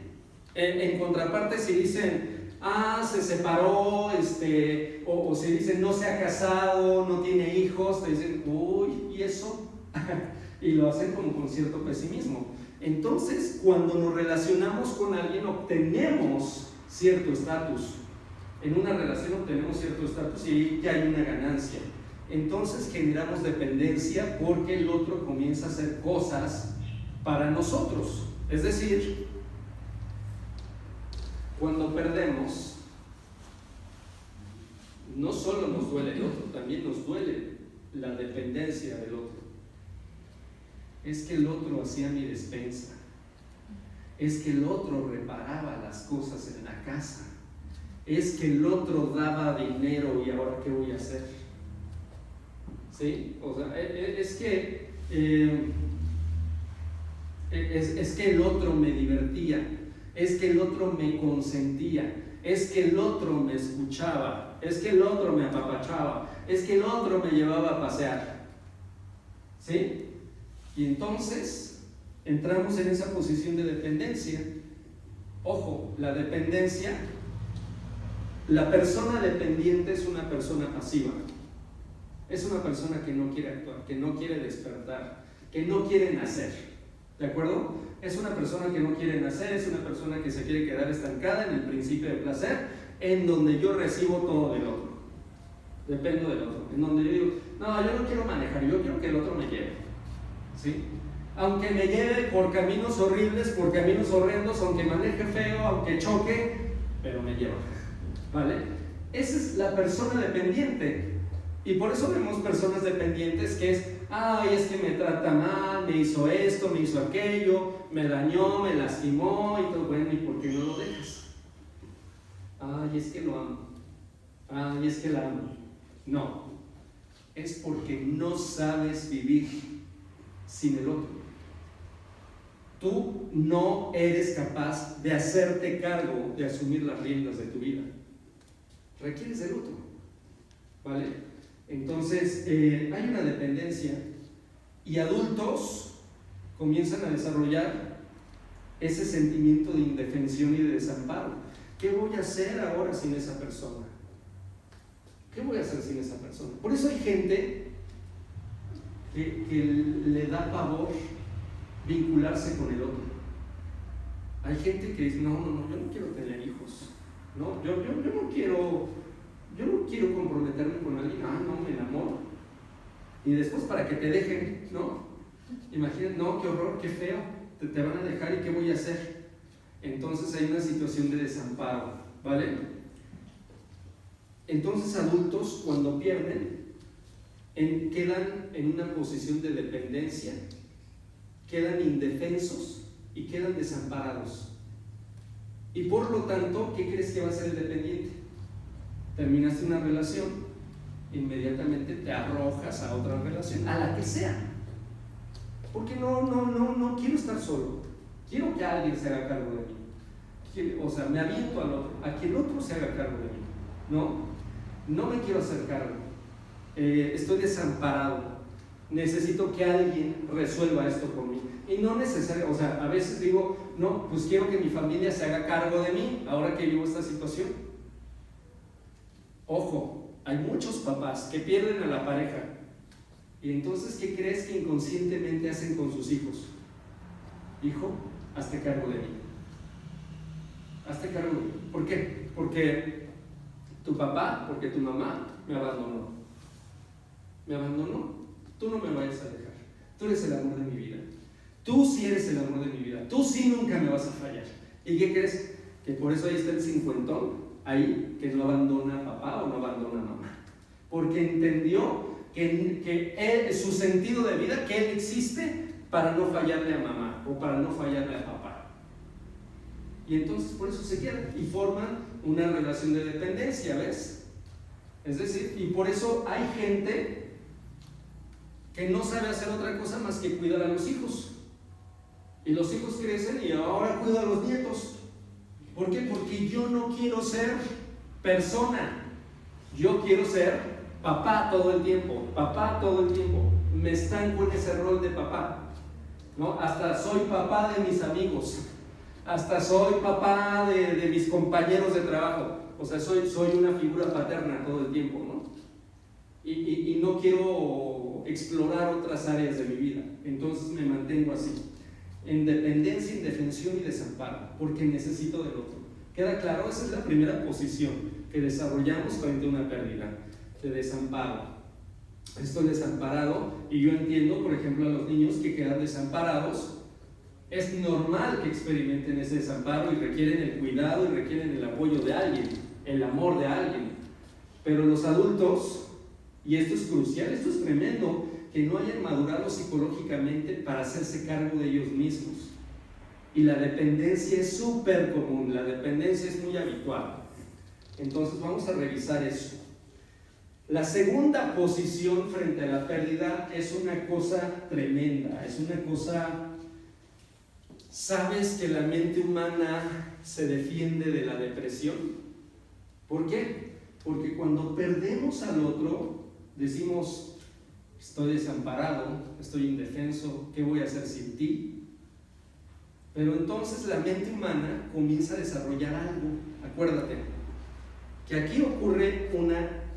En contraparte, si dicen, se separó, o si dicen, no se ha casado, no tiene hijos, te dicen, uy, ¿y eso? Y lo hacen como con cierto pesimismo. Entonces, cuando nos relacionamos con alguien, obtenemos cierto estatus. En una relación obtenemos cierto estatus y ya hay una ganancia. Entonces generamos dependencia porque el otro comienza a hacer cosas para nosotros. Es decir, cuando perdemos, no solo nos duele el otro, también nos duele la dependencia del otro. Es que el otro hacía mi despensa, es que el otro reparaba las cosas en la casa, es que el otro daba dinero y ahora ¿qué voy a hacer? ¿Sí? O sea, es que el otro me divertía, es que el otro me consentía, es que el otro me escuchaba, es que el otro me apapachaba, es que el otro me llevaba a pasear. ¿Sí? Y entonces entramos en esa posición de dependencia Ojo, la dependencia, la persona dependiente es una persona pasiva. Es una persona que no quiere actuar, que no quiere despertar, que no quiere nacer. ¿De acuerdo? Es una persona que no quiere nacer, es una persona que se quiere quedar estancada en el principio de placer, en donde yo recibo todo del otro. Dependo del otro. En donde yo digo, no, yo no quiero manejar, yo quiero que el otro me lleve. ¿Sí? Aunque me lleve por caminos horribles, por caminos horrendos, aunque maneje feo, aunque choque, pero me lleva. ¿Vale? Esa es la persona dependiente. Y por eso vemos personas dependientes que es, ay, es que me trata mal, me hizo esto, me hizo aquello, me dañó, me lastimó y todo. Bueno, ¿y por qué no lo dejas? Ay, es que lo amo. Ay, es que la amo. No, es porque no sabes vivir sin el otro. Tú no eres capaz de hacerte cargo de asumir las riendas de tu vida. Requieres del otro, ¿vale? Entonces, hay una dependencia y adultos comienzan a desarrollar ese sentimiento de indefensión y de desamparo. ¿Qué voy a hacer ahora sin esa persona? ¿Qué voy a hacer sin esa persona? Por eso hay gente que le da pavor vincularse con el otro. Hay gente que dice, no, yo no quiero tener hijos. No, yo no quiero comprometerme con alguien. No, me enamoro. Y después para que te dejen, ¿no? Imagínate, no, qué horror, qué feo. Te van a dejar y qué voy a hacer. Entonces hay una situación de desamparo, ¿vale? Entonces adultos cuando pierden quedan en una posición de dependencia, quedan indefensos y quedan desamparados. Y por lo tanto, ¿qué crees que va a ser el dependiente? Terminaste una relación, inmediatamente te arrojas a otra relación, a la que sea. Porque no quiero estar solo. Quiero que alguien se haga cargo de mí. O sea, me aviento al otro, a que el otro se haga cargo de mí. No me quiero hacer cargo. Estoy desamparado. Necesito que alguien resuelva esto por mí. Y no necesariamente, o sea, a veces digo, no, pues quiero que mi familia se haga cargo de mí ahora que vivo esta situación. Ojo, hay muchos papás que pierden a la pareja. Y entonces, ¿qué crees que inconscientemente hacen con sus hijos? Hijo, hazte cargo de mí. Hazte cargo de mí. ¿Por qué? Porque tu papá, porque tu mamá me abandonó. Me abandonó. Tú no me vayas a dejar. Tú eres el amor de mi vida. Tú sí eres el amor de mi vida. Tú sí nunca me vas a fallar. ¿Y qué crees? Que por eso ahí está el cincuentón, ahí, que no abandona a papá o no abandona a mamá. Porque entendió que él, su sentido de vida, que él existe para no fallarle a mamá o para no fallarle a papá. Y entonces por eso se quedan y forman una relación de dependencia, ¿ves? Es decir, y por eso hay gente que no sabe hacer otra cosa más que cuidar a los hijos. Y los hijos crecen y ahora cuido a los nietos. ¿Por qué? Porque yo no quiero ser persona. Yo quiero ser papá todo el tiempo. Papá todo el tiempo. Me estanco en ese rol de papá, ¿no? Hasta soy papá de mis amigos. Hasta soy papá de mis compañeros de trabajo. O sea, soy una figura paterna todo el tiempo, ¿no? Y no quiero explorar otras áreas de mi vida. Entonces me mantengo así, en dependencia, indefensión y desamparo, porque necesito del otro. ¿Queda claro? Esa es la primera posición que desarrollamos frente a una pérdida, de desamparo. Estoy desamparado y yo entiendo, por ejemplo, a los niños que quedan desamparados. Es normal que experimenten ese desamparo y requieren el cuidado y requieren el apoyo de alguien, el amor de alguien. Pero los adultos, y esto es crucial, esto es tremendo, que no hayan madurado psicológicamente para hacerse cargo de ellos mismos. Y la dependencia es súper común, la dependencia es muy habitual. Entonces vamos a revisar eso. La segunda posición frente a la pérdida es una cosa tremenda, es una cosa... ¿Sabes que la mente humana se defiende de la depresión? ¿Por qué? Porque cuando perdemos al otro, decimos, estoy desamparado, estoy indefenso, ¿qué voy a hacer sin ti? Pero entonces la mente humana comienza a desarrollar algo. Acuérdate que aquí ocurre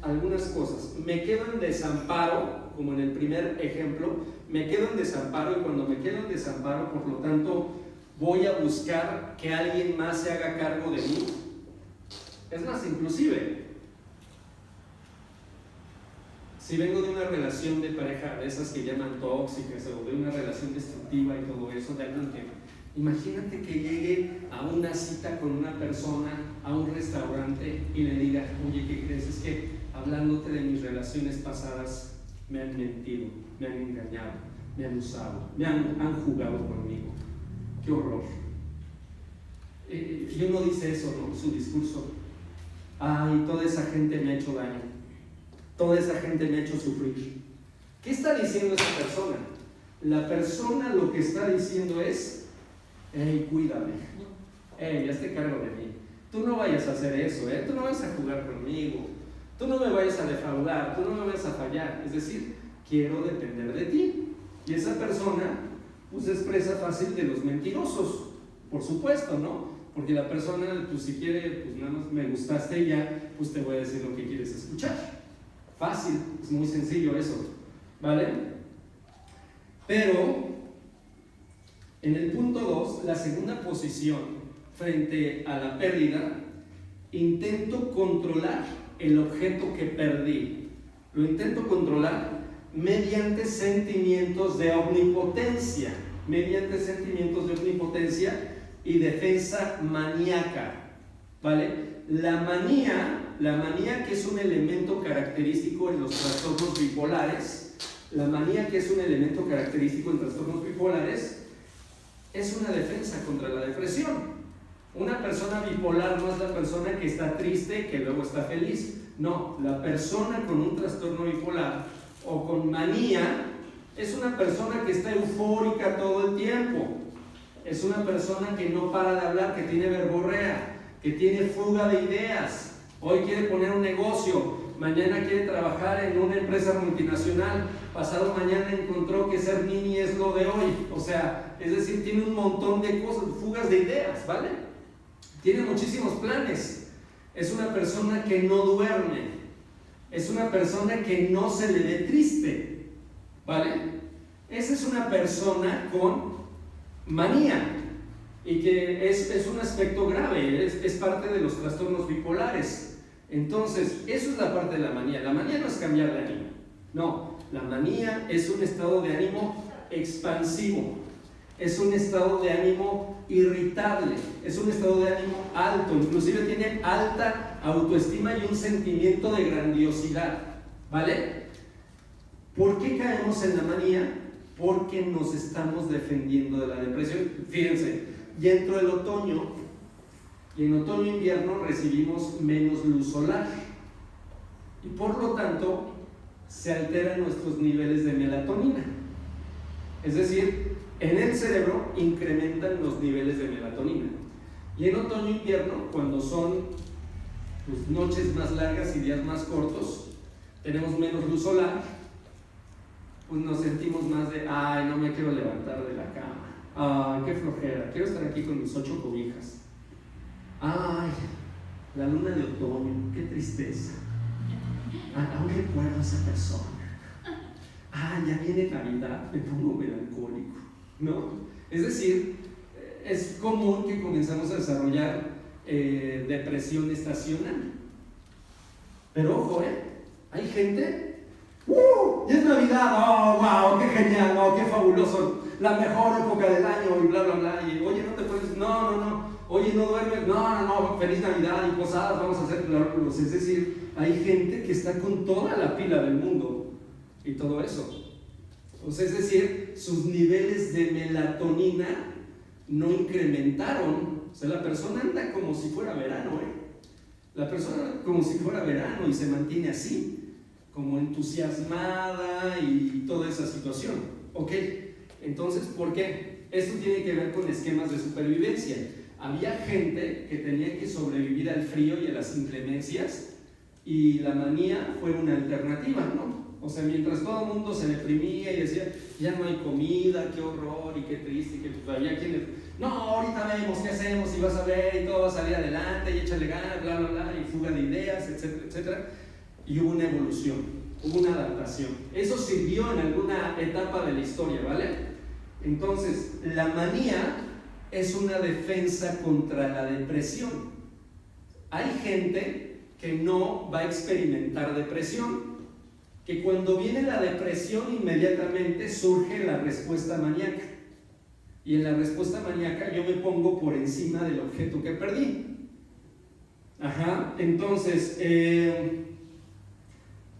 algunas cosas. Me quedo en desamparo, como en el primer ejemplo, me quedo en desamparo, y cuando me quedo en desamparo, por lo tanto, voy a buscar que alguien más se haga cargo de mí. Es más, inclusive, si vengo de una relación de pareja, de esas que llaman tóxicas, o de una relación destructiva y todo eso, de algún tiempo, imagínate que llegue a una cita con una persona, a un restaurante, y le diga: oye, ¿qué crees? Es que hablándote de mis relaciones pasadas, me han mentido, me han engañado, me han usado, han jugado conmigo. ¡Qué horror! Y uno dice eso, ¿no? Su discurso: ay, toda esa gente me ha hecho daño, toda esa gente me ha hecho sufrir. ¿Qué está diciendo esa persona? La persona lo que está diciendo es: hey, cuídame, hey, hazte cargo de mí, tú no vayas a hacer eso, tú no vayas a jugar conmigo, tú no me vayas a defraudar, tú no me vayas a fallar. Es decir, quiero depender de ti. Y esa persona pues es presa fácil de los mentirosos, por supuesto, ¿no? Porque la persona, pues si quiere, pues nada más me gustaste y ya, pues te voy a decir lo que quieres escuchar. Fácil, es muy sencillo eso, ¿vale? Pero en el punto 2, la segunda posición frente a la pérdida: intento controlar el objeto que perdí. Lo intento controlar mediante sentimientos de omnipotencia, y defensa maníaca, ¿vale? La manía que es un elemento característico en los trastornos bipolares, es una defensa contra la depresión. Una persona bipolar no es la persona que está triste y que luego está feliz. No, la persona con un trastorno bipolar o con manía es una persona que está eufórica todo el tiempo. Es una persona que no para de hablar, que tiene verborrea, que tiene fuga de ideas. Hoy quiere poner un negocio, mañana quiere trabajar en una empresa multinacional, pasado mañana encontró que ser niño es lo de hoy. O sea, es decir, tiene un montón de cosas, fugas de ideas, ¿vale? Tiene muchísimos planes. Es una persona que no duerme. Es una persona que no se le ve triste, ¿vale? Esa es una persona con manía, y que es un aspecto grave, es parte de los trastornos bipolares. Entonces, eso es la parte de la manía. La manía no es cambiar de ánimo, no. La manía es un estado de ánimo expansivo, es un estado de ánimo irritable, es un estado de ánimo alto, inclusive tiene alta autoestima y un sentimiento de grandiosidad, ¿vale? ¿Por qué caemos en la manía? Porque nos estamos defendiendo de la depresión. Fíjense, ya entró el otoño, y en otoño e invierno recibimos menos luz solar, y por lo tanto se alteran nuestros niveles de melatonina. Es decir, en el cerebro incrementan los niveles de melatonina. Y en otoño e invierno, cuando son pues, noches más largas y días más cortos, tenemos menos luz solar, pues nos sentimos más de: ay, no me quiero levantar de la cama, ay, qué flojera, quiero estar aquí con mis 8 cobijas, ay, la luna de otoño, qué tristeza, aún recuerdo a esa persona, ya viene Navidad, me pongo melancólico, ¿no? Es decir, es común que comenzamos a desarrollar depresión estacional. Pero ojo, hay gente: ¡ya es Navidad! ¡Oh, wow! ¡Qué genial! ¡Oh, qué fabuloso! La mejor época del año, y bla, bla, bla. Y oye, no te puedes, no. Oye, no duermes, no. Feliz Navidad y posadas, vamos a hacer clorúculos. Es decir, hay gente que está con toda la pila del mundo y todo eso. Entonces, es decir, sus niveles de melatonina no incrementaron. O sea, la persona anda como si fuera verano, La persona como si fuera verano y se mantiene así, como entusiasmada y toda esa situación. ¿Ok? Entonces, ¿por qué? Esto tiene que ver con esquemas de supervivencia. Había gente que tenía que sobrevivir al frío y a las inclemencias, y la manía fue una alternativa, ¿no? O sea, mientras todo el mundo se deprimía y decía, ya no hay comida, qué horror y qué triste, y que pues, había quienes, no, ahorita vemos qué hacemos y vas a ver y todo va a salir adelante y échale ganas, bla, bla, bla, y fuga de ideas, etcétera, etcétera. Y hubo una evolución, hubo una adaptación. Eso sirvió en alguna etapa de la historia, ¿vale? Entonces, la manía es una defensa contra la depresión. Hay gente que no va a experimentar depresión, que cuando viene la depresión inmediatamente surge la respuesta maníaca. Y en la respuesta maníaca yo me pongo por encima del objeto que perdí. Ajá, entonces,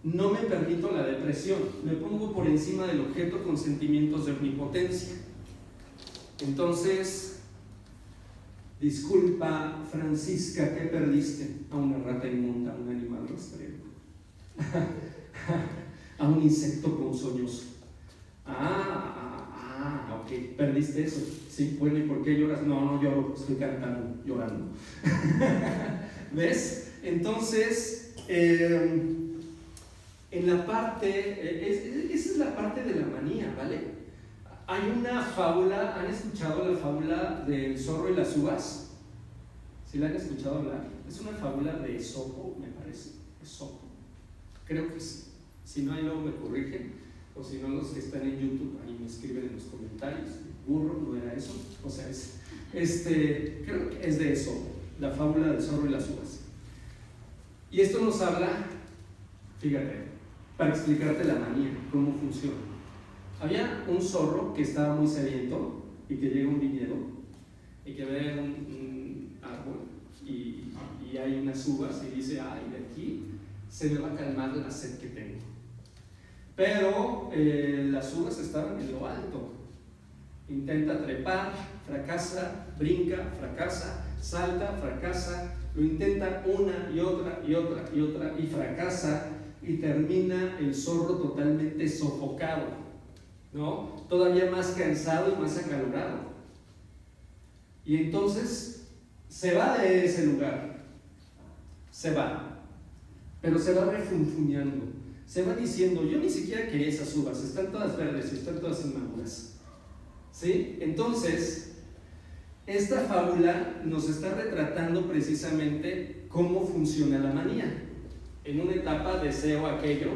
no me permito la depresión, me pongo por encima del objeto con sentimientos de omnipotencia. Entonces, disculpa, Francisca, ¿qué perdiste? A una rata inmunda, a un animal rastrero, a un insecto ponzoñoso. Ok, perdiste eso. Sí, bueno, ¿y por qué lloras? No lloro, estoy cantando, llorando. ¿Ves? Entonces, en la parte, esa es la parte de la manía, ¿vale? Hay una fábula, ¿han escuchado la fábula del zorro y las uvas? ¿Sí la han escuchado hablar? Es una fábula de Esopo, me parece. Esopo. Creo que sí. Si no, ahí luego me corrigen. O si no, los que están en YouTube, ahí me escriben en los comentarios. Burro, no era eso. O sea, creo que es de Esopo, la fábula del zorro y las uvas. Y esto nos habla, fíjate, para explicarte la manía, cómo funciona. Había un zorro que estaba muy sediento y que llega a un viñedo y que ve un árbol y hay unas uvas y dice, ay, de aquí se me va a calmar la sed que tengo. Pero las uvas estaban en lo alto. Intenta trepar, fracasa, brinca, fracasa, salta, fracasa, lo intenta una y otra y otra y otra y fracasa y termina el zorro totalmente sofocado, ¿no? Todavía más cansado y más acalorado. Y entonces se va de ese lugar, se va, pero se va refunfuñando, se va diciendo, yo ni siquiera quería esas uvas, están todas verdes y están todas inmaduras. ¿Sí? Entonces, esta fábula nos está retratando precisamente cómo funciona la manía. En una etapa deseo aquello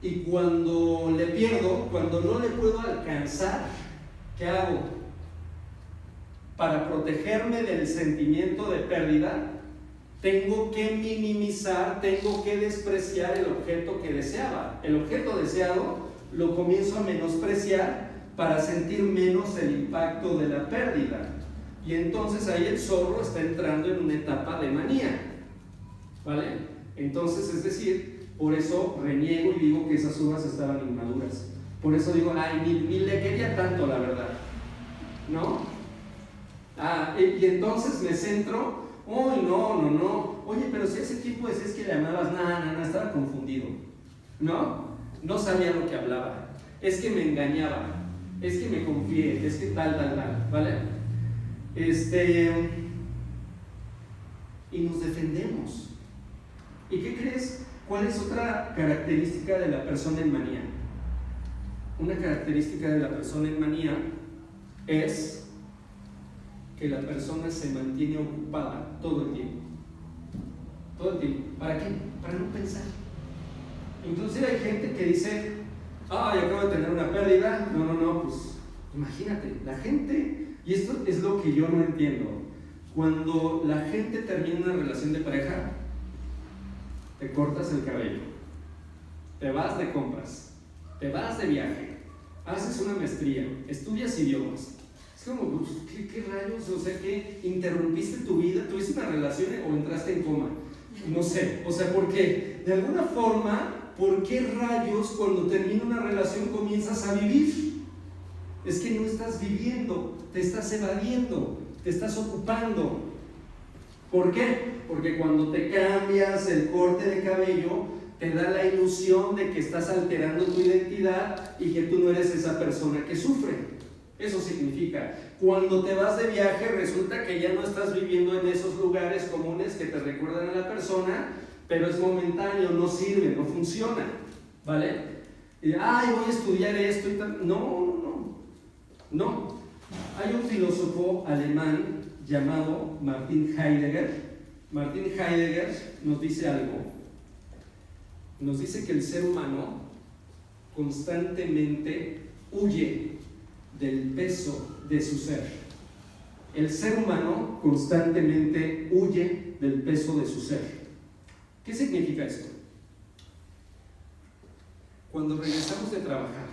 y cuando le pierdo, cuando no le puedo alcanzar, ¿qué hago? Para protegerme del sentimiento de pérdida, tengo que minimizar, tengo que despreciar el objeto que deseaba. El objeto deseado lo comienzo a menospreciar para sentir menos el impacto de la pérdida. Y entonces ahí el zorro está entrando en una etapa de manía, ¿vale? Entonces, es decir, por eso reniego y digo que esas uvas estaban inmaduras. Por eso digo, ay, ni le quería tanto, la verdad, ¿no? Y entonces me centro, uy, no, oye, pero si ese tipo decías que le amabas, no, estaba confundido, no sabía lo que hablaba, es que me engañaba, es que me confié, es que tal, ¿vale? Y nos defendemos. ¿Y qué crees? ¿Cuál es otra característica de la persona en manía? Una característica de la persona en manía es que la persona se mantiene ocupada todo el tiempo. Todo el tiempo. ¿Para qué? Para no pensar. Inclusive hay gente que dice, yo acabo de tener una pérdida. No, pues imagínate, la gente, y esto es lo que yo no entiendo, cuando la gente termina una relación de pareja, te cortas el cabello, te vas de compras, te vas de viaje, haces una maestría, estudias idiomas. Es como, ¿qué rayos? O sea, que interrumpiste tu vida, tuviste una relación o entraste en coma. No sé, o sea, ¿por qué? De alguna forma, ¿por qué rayos cuando termina una relación comienzas a vivir? Es que no estás viviendo, te estás evadiendo, te estás ocupando. ¿Por qué? Porque cuando te cambias el corte de cabello, te da la ilusión de que estás alterando tu identidad y que tú no eres esa persona que sufre. Eso significa, cuando te vas de viaje resulta que ya no estás viviendo en esos lugares comunes que te recuerdan a la persona, pero es momentáneo, no sirve, no funciona, ¿vale? Y, voy a estudiar esto y tal. No. Hay un filósofo alemán llamado Martin Heidegger. Martin Heidegger nos dice algo. Nos dice que el ser humano constantemente huye del peso de su ser. El ser humano constantemente huye del peso de su ser. ¿Qué significa esto? Cuando regresamos de trabajar,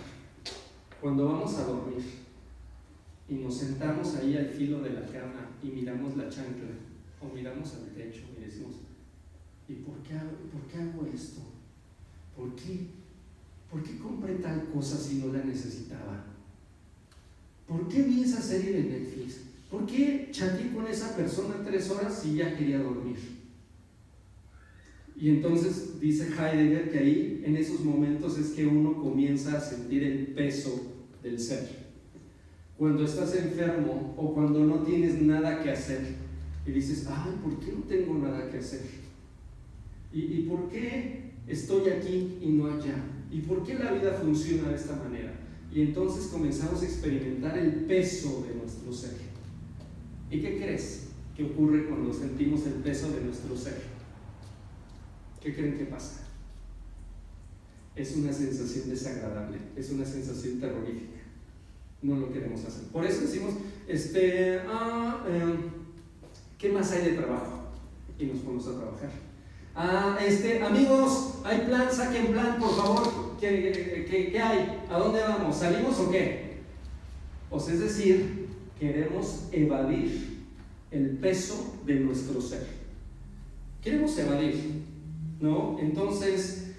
cuando vamos a dormir y nos sentamos ahí al filo de la cama y miramos la chancla o miramos al techo y decimos, ¿y por qué hago esto? ¿Por qué compré tal cosa si no la necesitaba? ¿Por qué vi esa serie de Netflix? ¿Por qué chateé con esa persona 3 horas si ya quería dormir? Y entonces dice Heidegger que ahí, en esos momentos, es que uno comienza a sentir el peso del ser. Cuando estás enfermo o cuando no tienes nada que hacer y dices, ¿por qué no tengo nada que hacer? ¿Y por qué estoy aquí y no allá? ¿Y por qué la vida funciona de esta manera? Y entonces comenzamos a experimentar el peso de nuestro ser. ¿Y qué crees que ocurre cuando sentimos el peso de nuestro ser? ¿Qué creen que pasa? Es una sensación desagradable, es una sensación terrorífica. No lo queremos hacer. Por eso decimos, ¿qué más hay de trabajo? Y nos ponemos a trabajar. Amigos, ¿hay plan? Saquen plan, por favor. ¿Qué hay? ¿A dónde vamos? ¿Salimos o qué? Pues es decir, queremos evadir el peso de nuestro ser. Queremos evadir, ¿no? Entonces,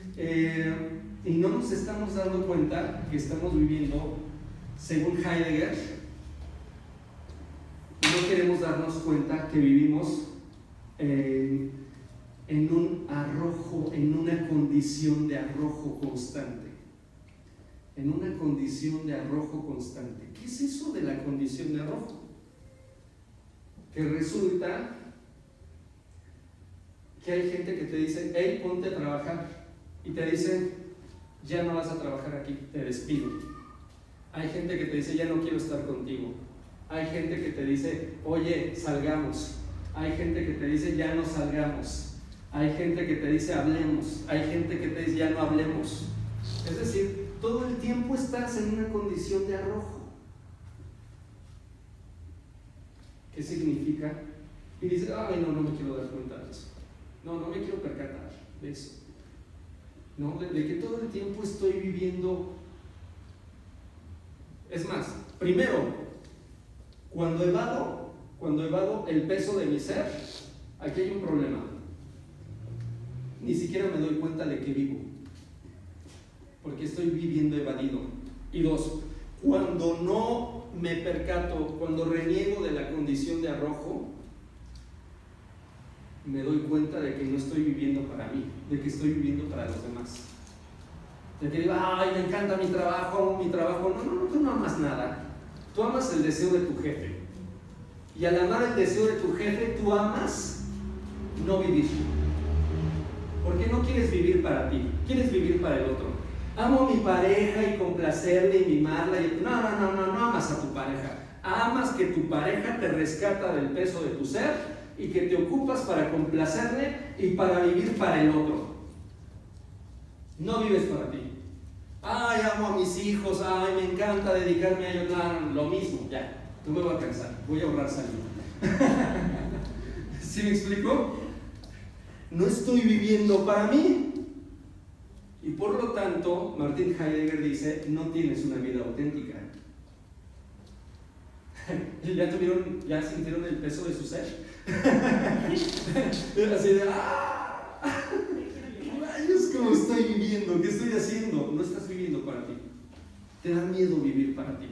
y no nos estamos dando cuenta que estamos viviendo, según Heidegger, no queremos darnos cuenta que vivimos en un arrojo, en una condición de arrojo constante. En una condición de arrojo constante. ¿Qué es eso de la condición de arrojo? Que resulta que hay gente que te dice, hey, ponte a trabajar, y te dicen, ya no vas a trabajar aquí, te despido. Hay gente que te dice, ya no quiero estar contigo. Hay gente que te dice, oye, salgamos. Hay gente que te dice, ya no salgamos. Hay gente que te dice, hablemos. Hay gente que te dice, ya no hablemos. Es decir, todo el tiempo estás en una condición de arrojo. ¿Qué significa? Y dices, no me quiero dar cuenta de eso. No me quiero percatar de eso. No, de que todo el tiempo estoy viviendo. Es más, primero, cuando evado el peso de mi ser, aquí hay un problema. Ni siquiera me doy cuenta de que vivo, porque estoy viviendo evadido. Y 2, cuando no me percato, cuando reniego de la condición de arrojo, me doy cuenta de que no estoy viviendo para mí, de que estoy viviendo para los demás. De que digo, me encanta mi trabajo. No, tú no amas nada. Tú amas el deseo de tu jefe. Y al amar el deseo de tu jefe, tú amas no vivir. Porque no quieres vivir para ti, quieres vivir para el otro. Amo a mi pareja y complacerle y mimarla. No amas a tu pareja. Amas que tu pareja te rescata del peso de tu ser y que te ocupas para complacerle y para vivir para el otro. No vives para ti. Amo a mis hijos, me encanta dedicarme a ellos. No, lo mismo, ya, no me voy a cansar, voy a ahorrar salida. ¿Sí me explico? No estoy viviendo para mí. Y por lo tanto, Martin Heidegger dice, no tienes una vida auténtica. ¿Ya sintieron el peso de su ser? Así de, rayos, ¿cómo estoy viviendo? ¿Qué estoy haciendo? No estás viviendo para ti. Te da miedo vivir para ti.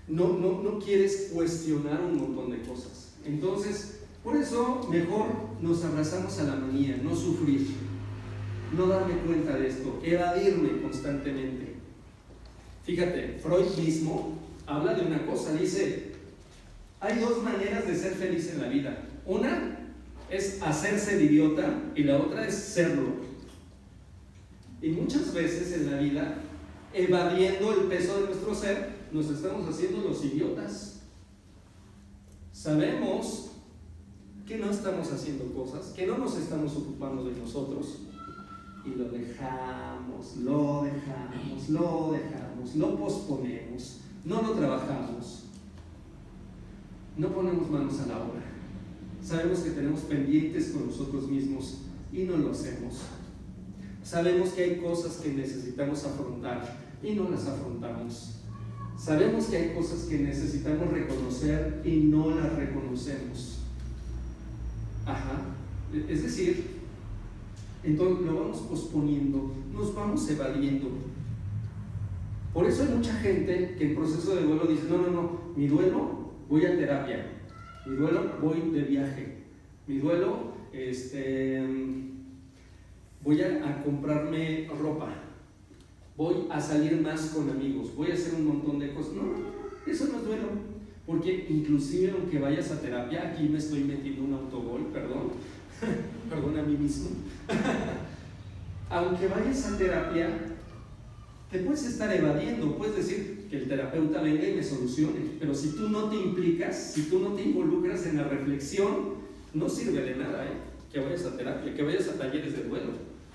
No quieres cuestionar un montón de cosas. Entonces, por eso mejor nos abrazamos a la manía, no sufrir, no darme cuenta de esto, evadirme constantemente. Fíjate, Freud mismo habla de una cosa, dice, hay 2 maneras de ser feliz en la vida. Una, es hacerse el idiota y la otra es serlo. Y muchas veces en la vida, evadiendo el peso de nuestro ser, nos estamos haciendo los idiotas. Sabemos que no estamos haciendo cosas, que no nos estamos ocupando de nosotros, y lo dejamos, lo posponemos, no lo trabajamos, no ponemos manos a la obra. Sabemos que tenemos pendientes con nosotros mismos y no lo hacemos. Sabemos que hay cosas que necesitamos afrontar y no las afrontamos. Sabemos que hay cosas que necesitamos reconocer y no las reconocemos. Es decir, entonces lo vamos posponiendo, nos vamos evadiendo. Por eso hay mucha gente que en proceso de duelo dice, no, mi duelo voy a terapia, mi duelo voy de viaje, mi duelo voy a comprarme ropa, voy a salir más con amigos, voy a hacer un montón de cosas. No, eso no es duelo, porque inclusive aunque vayas a terapia, aquí me estoy metiendo un autogol, perdón a mí mismo. Aunque vayas a terapia, te puedes estar evadiendo, puedes decir que el terapeuta venga y me solucione, pero si tú no te implicas, si tú no te involucras en la reflexión, no sirve de nada que vayas a terapia, que vayas a talleres de duelo.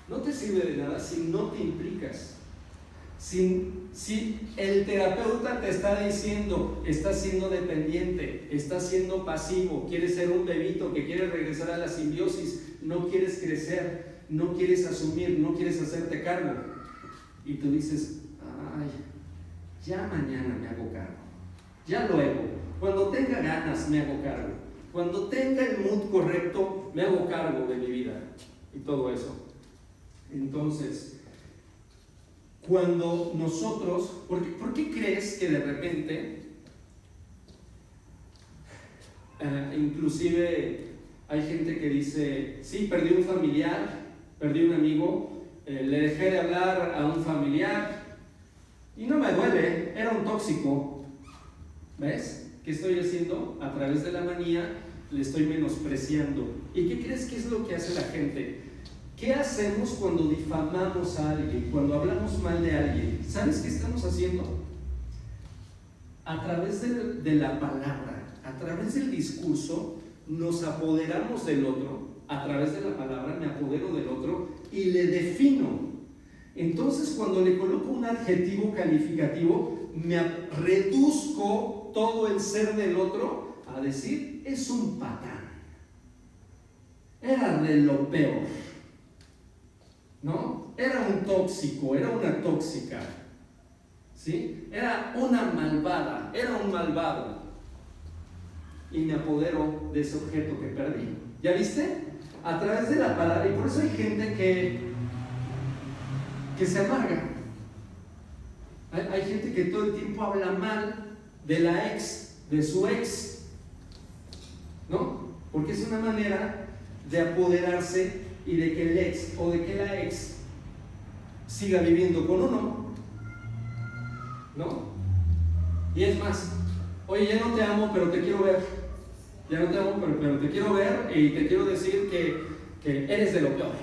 No te sirve de nada si no te implicas. Si el terapeuta te está diciendo, estás siendo dependiente, estás siendo pasivo, quieres ser un bebito que quiere regresar a la simbiosis, no quieres crecer, no quieres asumir, no quieres hacerte cargo, y tú dices, ya mañana me hago cargo, ya luego, cuando tenga ganas me hago cargo, cuando tenga el mood correcto me hago cargo de mi vida y todo eso. Entonces, cuando nosotros, ¿por qué crees que de repente, inclusive hay gente que dice, sí, perdí un familiar, perdí un amigo, le dejé de hablar a un familiar y no me duele, era un tóxico? ¿Ves? ¿Qué estoy haciendo? A través de la manía le estoy menospreciando. ¿Y qué crees que es lo que hace la gente? ¿Qué hacemos cuando difamamos a alguien, cuando hablamos mal de alguien? ¿Sabes qué estamos haciendo? A través de la palabra, a través del discurso, nos apoderamos del otro. A través de la palabra me apodero del otro y le defino. Entonces, cuando le coloco un adjetivo calificativo, me reduzco todo el ser del otro a decir, es un patán, era de lo peor, ¿no? Era un tóxico, era una tóxica, ¿sí? Era una malvada, era un malvado. Y me apodero de ese objeto que perdí. ¿Ya viste? A través de la palabra. Y por eso hay gente que se amarga. Hay gente que todo el tiempo habla mal de la ex, de su ex, ¿no? Porque es una manera de apoderarse y de que el ex o de que la ex siga viviendo con uno, ¿no? Y es más, oye, ya no te amo, pero te quiero ver. Ya no te amo, pero te quiero ver y te quiero decir que eres de lo peor.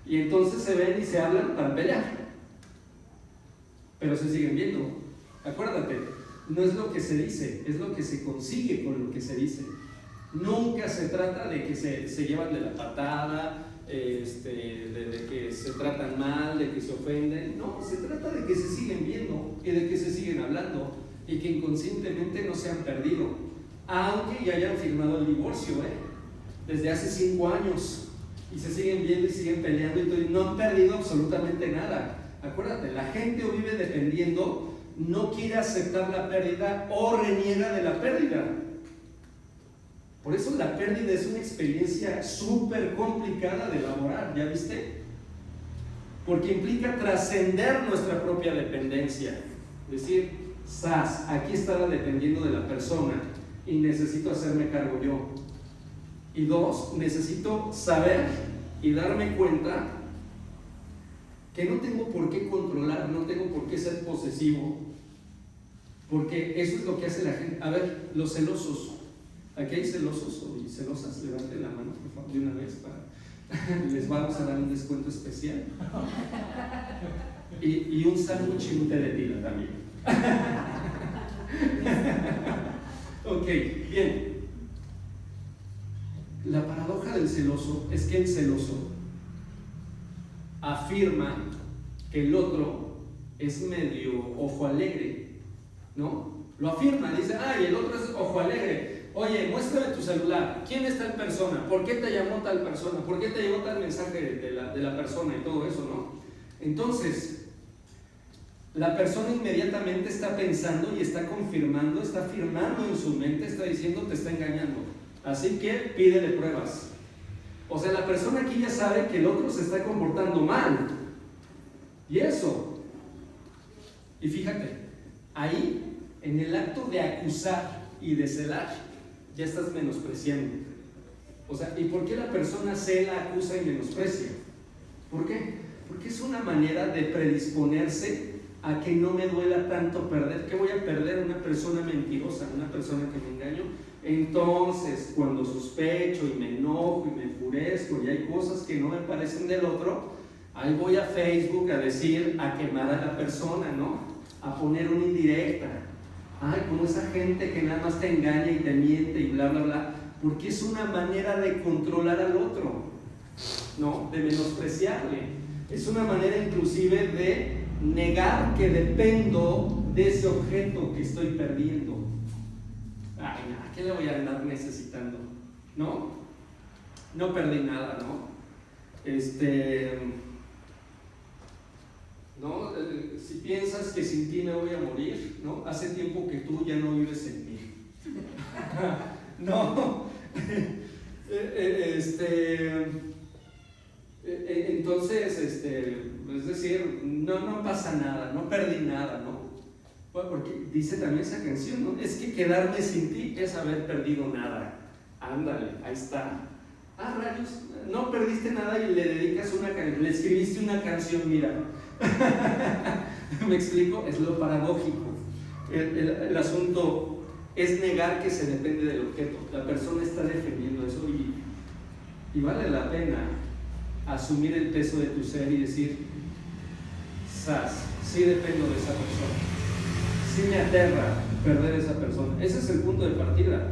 Y entonces se ven y se hablan para pelear, pero se siguen viendo. Acuérdate, no es lo que se dice, es lo que se consigue con lo que se dice. Nunca se trata de que se llevan de la patada, de que se tratan mal, de que se ofenden. No, se trata de que se siguen viendo y de que se siguen hablando y que inconscientemente no se han perdido, aunque ya hayan firmado el divorcio, desde hace 5 años, y se siguen viendo y siguen peleando y no han perdido absolutamente nada. Acuérdate, la gente o vive dependiendo, no quiere aceptar la pérdida o reniega de la pérdida. Por eso la pérdida es una experiencia súper complicada de elaborar, ¿ya viste? Porque implica trascender nuestra propia dependencia. Es decir, aquí estaba dependiendo de la persona y necesito hacerme cargo yo. Y 2, necesito saber y darme cuenta que no tengo por qué controlar, no tengo por qué ser posesivo, porque eso es lo que hace la gente. A ver, los celosos. Aquí hay celosos y celosas, levanten la mano por favor de una vez les vamos a dar un descuento especial y un sándwich y un té de tila también. Ok, bien. La paradoja del celoso es que el celoso afirma que el otro es medio ojo alegre, ¿no? Lo afirma, dice, ay, el otro es ojo alegre. Oye, muéstrame tu celular. ¿Quién es tal persona? ¿Por qué te llamó tal persona? ¿Por qué te llegó tal mensaje de la persona y todo eso, no? Entonces, la persona inmediatamente está pensando y está confirmando, está afirmando en su mente, está diciendo, te está engañando. Así que pídele pruebas. O sea, la persona aquí ya sabe que el otro se está comportando mal. Y eso. Y fíjate, ahí, en el acto de acusar y de celar, ya estás menospreciando. O sea, ¿y por qué la persona cela, acusa y menosprecia? ¿Por qué? Porque es una manera de predisponerse a que no me duela tanto perder. ¿Qué voy a perder? Una persona mentirosa, una persona que me engañó. Entonces, cuando sospecho y me enojo y me enfurezco y hay cosas que no me parecen del otro, ahí voy a Facebook a decir, a quemar a la persona, ¿no? A poner una indirecta. Ay, como esa gente que nada más te engaña y te miente y bla, bla, bla. Porque es una manera de controlar al otro, ¿no? De menospreciarle. Es una manera inclusive de negar que dependo de ese objeto que estoy perdiendo. Ay, nada, ¿qué le voy a andar necesitando? ¿No? No perdí nada, ¿no? ¿No? Si piensas que sin ti me voy a morir, ¿no? Hace tiempo que tú ya no vives en mí. No. Entonces, es decir, no pasa nada, no perdí nada, ¿no? Porque dice también esa canción, ¿no? Es que quedarme sin ti es haber perdido nada. Ándale, ahí está. Ah, rayos, no perdiste nada y le dedicas una canción, le escribiste una canción, mira. ¿Me explico? Es lo paradójico. El asunto es negar que se depende del objeto. La persona está defendiendo eso y vale la pena asumir el peso de tu ser y decir, sí dependo de esa persona, sí me aterra perder a esa persona. Ese es el punto de partida.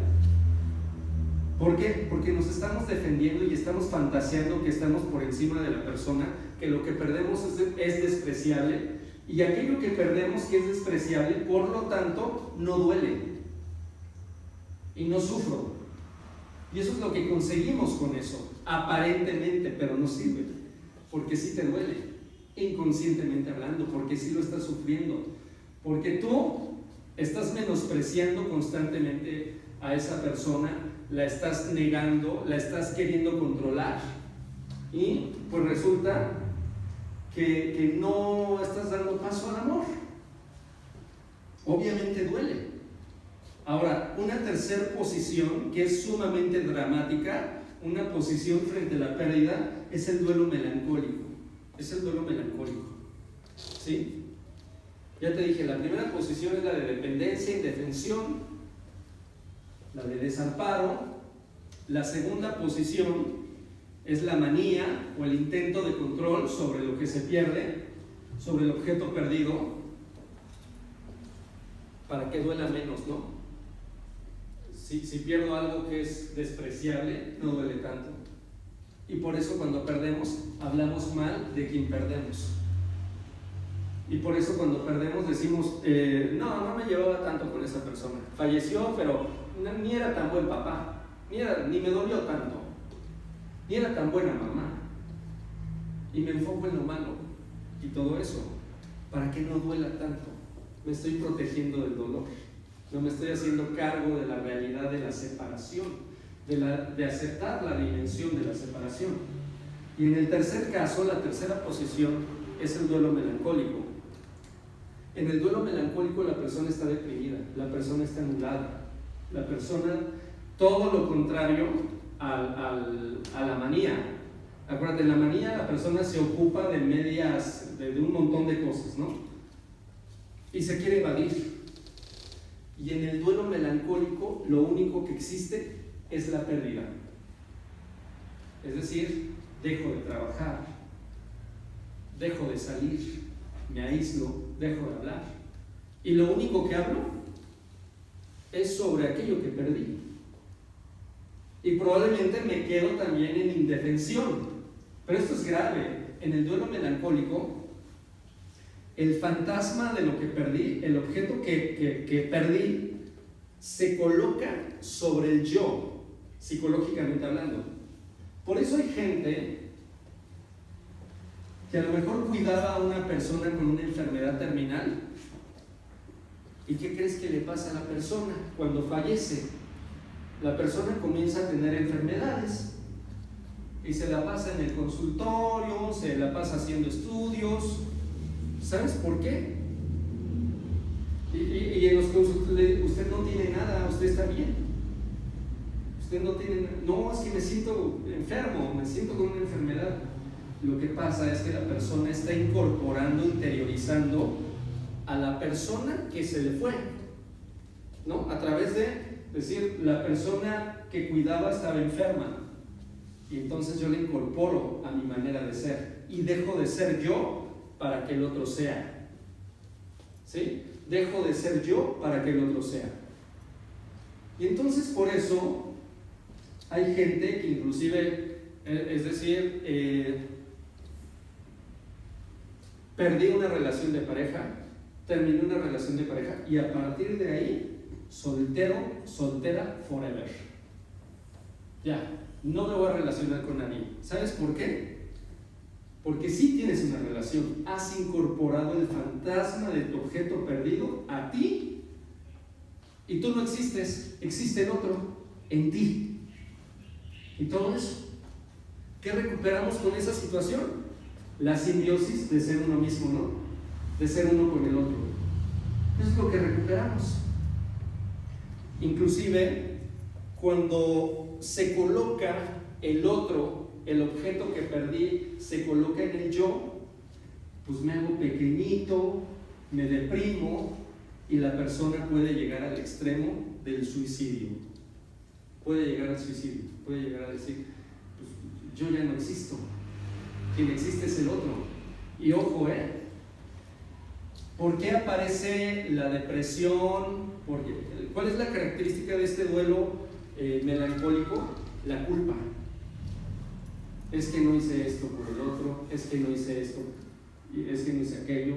¿Por qué? Porque nos estamos defendiendo y estamos fantaseando que estamos por encima de la persona, que lo que perdemos es despreciable, y aquello que perdemos que es despreciable, por lo tanto, no duele y no sufro. Y eso es lo que conseguimos con eso, aparentemente, pero no sirve, porque sí te duele, inconscientemente hablando, porque sí lo estás sufriendo, porque tú estás menospreciando constantemente a esa persona, la estás negando, la estás queriendo controlar, y pues resulta que no estás dando paso al amor. Obviamente duele. Ahora, una tercera posición que es sumamente dramática, una posición frente a la pérdida, es el duelo melancólico. Es el duelo melancólico. ¿Sí? Ya te dije, la primera posición es la de dependencia, indefensión, la de desamparo. La segunda posición es la manía o el intento de control sobre lo que se pierde, sobre el objeto perdido, para que duela menos, ¿no? Si pierdo algo que es despreciable, no duele tanto. Y por eso cuando perdemos, hablamos mal de quien perdemos. Y por eso cuando perdemos decimos, no me llevaba tanto con esa persona. Falleció, pero ni era tan buen papá, ni me dolió tanto, ni era tan buena mamá. Y me enfoco en lo malo y todo eso, para que no duela tanto. Me estoy protegiendo del dolor. No me estoy haciendo cargo de la realidad de la separación, de aceptar la dimensión de la separación. Y en el tercer caso, la tercera posición es el duelo melancólico. En el duelo melancólico la persona está deprimida, la persona está anulada, la persona, todo lo contrario a la manía. Acuérdate, en la manía la persona se ocupa de un montón de cosas, ¿no? Y se quiere evadir. Y en el duelo melancólico lo único que existe es la pérdida. Es decir, dejo de trabajar, dejo de salir, me aíslo, dejo de hablar. Y lo único que hablo es sobre aquello que perdí. Y probablemente me quedo también en indefensión. Pero esto es grave. En el duelo melancólico, el fantasma de lo que perdí, el objeto que perdí, se coloca sobre el yo, psicológicamente hablando. Por eso hay gente que a lo mejor cuidaba a una persona con una enfermedad terminal. ¿Y qué crees que le pasa a la persona cuando fallece? La persona comienza a tener enfermedades y se la pasa en el consultorio, se la pasa haciendo estudios. ¿Sabes por qué? Y en los consultorios, usted no tiene nada, usted está bien. Usted no tiene nada. No, es que me siento enfermo, me siento con una enfermedad. Lo que pasa es que la persona está incorporando, interiorizando a la persona que se le fue, ¿no? A través de decir, la persona que cuidaba estaba enferma y entonces yo le incorporo a mi manera de ser y dejo de ser yo para que el otro sea, ¿sí? Dejo de ser yo para que el otro sea. Y entonces por eso hay gente que inclusive, es decir, perdí una relación de pareja, terminé una relación de pareja y a partir de ahí, soltero, soltera, forever. Ya, no me voy a relacionar con nadie. ¿Sabes por qué? Porque sí tienes una relación, has incorporado el fantasma de tu objeto perdido a ti y tú no existes, existe el otro en ti. Y todo eso, ¿qué recuperamos con esa situación? La simbiosis de ser uno mismo, ¿no? De ser uno con el otro. Eso es lo que recuperamos. Inclusive, cuando se coloca el otro, el objeto que perdí, se coloca en el yo, pues me hago pequeñito, me deprimo y la persona puede llegar al extremo del suicidio. Puede llegar al suicidio, puede llegar a decir, pues yo ya no existo, quien existe es el otro. Y ojo, ¿por qué aparece la depresión? ¿Cuál es la característica de este duelo melancólico? La culpa. Es que no hice esto por el otro, es que no hice esto, es que no hice aquello,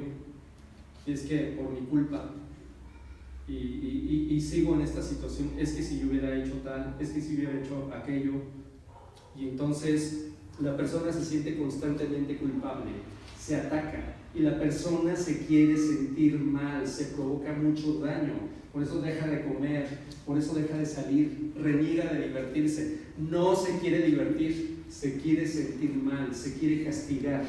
es que por mi culpa. Y sigo en esta situación, es que si yo hubiera hecho tal, es que si hubiera hecho aquello. Y entonces la persona se siente constantemente culpable, se ataca y la persona se quiere sentir mal, se provoca mucho daño, por eso deja de comer, por eso deja de salir, reniega de divertirse, no se quiere divertir, se quiere sentir mal, se quiere castigar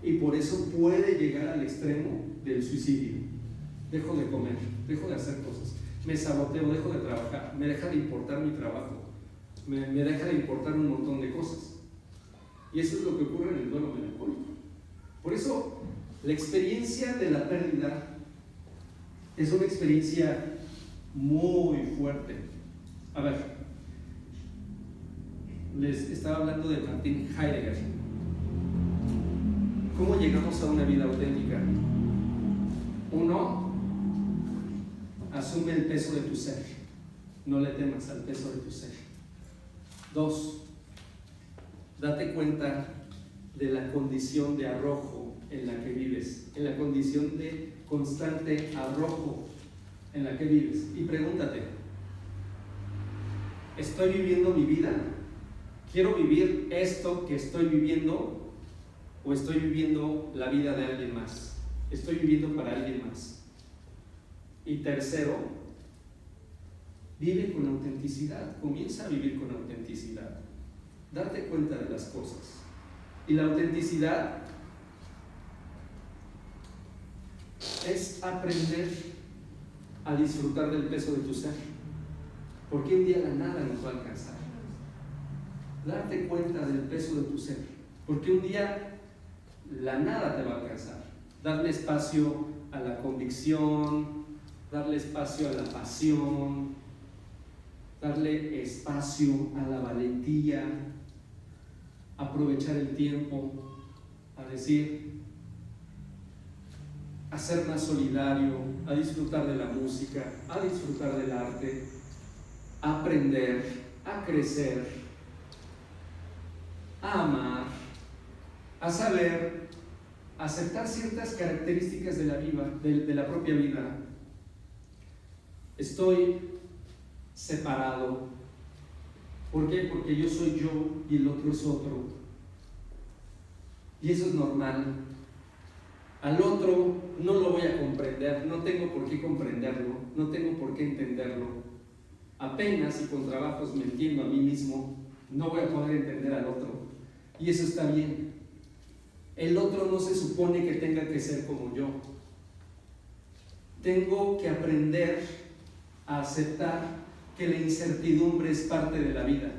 y por eso puede llegar al extremo del suicidio. Dejo de comer, dejo de hacer cosas, me saboteo, dejo de trabajar, me deja de importar mi trabajo, me deja de importar un montón de cosas. Y eso es lo que ocurre en el duelo melancólico. Por eso, la experiencia de la pérdida es una experiencia muy fuerte. A ver, les estaba hablando de Martin Heidegger. ¿Cómo llegamos a una vida auténtica? Uno, asume el peso de tu ser. No le temas al peso de tu ser. Dos, date cuenta de la condición de arrojo en la que vives, en la condición de constante arrojo en la que vives. Y pregúntate, ¿estoy viviendo mi vida? ¿Quiero vivir esto que estoy viviendo o estoy viviendo la vida de alguien más? ¿Estoy viviendo para alguien más? Y tercero, vive con autenticidad, comienza a vivir con autenticidad, darte cuenta de las cosas. Y la autenticidad es aprender a disfrutar del peso de tu ser, porque un día la nada nos va a alcanzar. Darte cuenta del peso de tu ser, porque un día la nada te va a alcanzar. Darle espacio a la convicción, darle espacio a la pasión, darle espacio a la valentía, aprovechar el tiempo, a decir, a ser más solidario, a disfrutar de la música, a disfrutar del arte, a aprender, a crecer, a amar, a saber, a aceptar ciertas características de la vida, de la propia vida. Estoy separado. ¿Por qué? Porque yo soy yo y el otro es otro. Y eso es normal. Al otro no lo voy a comprender, no tengo por qué comprenderlo, no tengo por qué entenderlo. Apenas y con trabajos me entiendo a mí mismo, no voy a poder entender al otro. Y eso está bien. El otro no se supone que tenga que ser como yo. Tengo que aprender a aceptar que la incertidumbre es parte de la vida,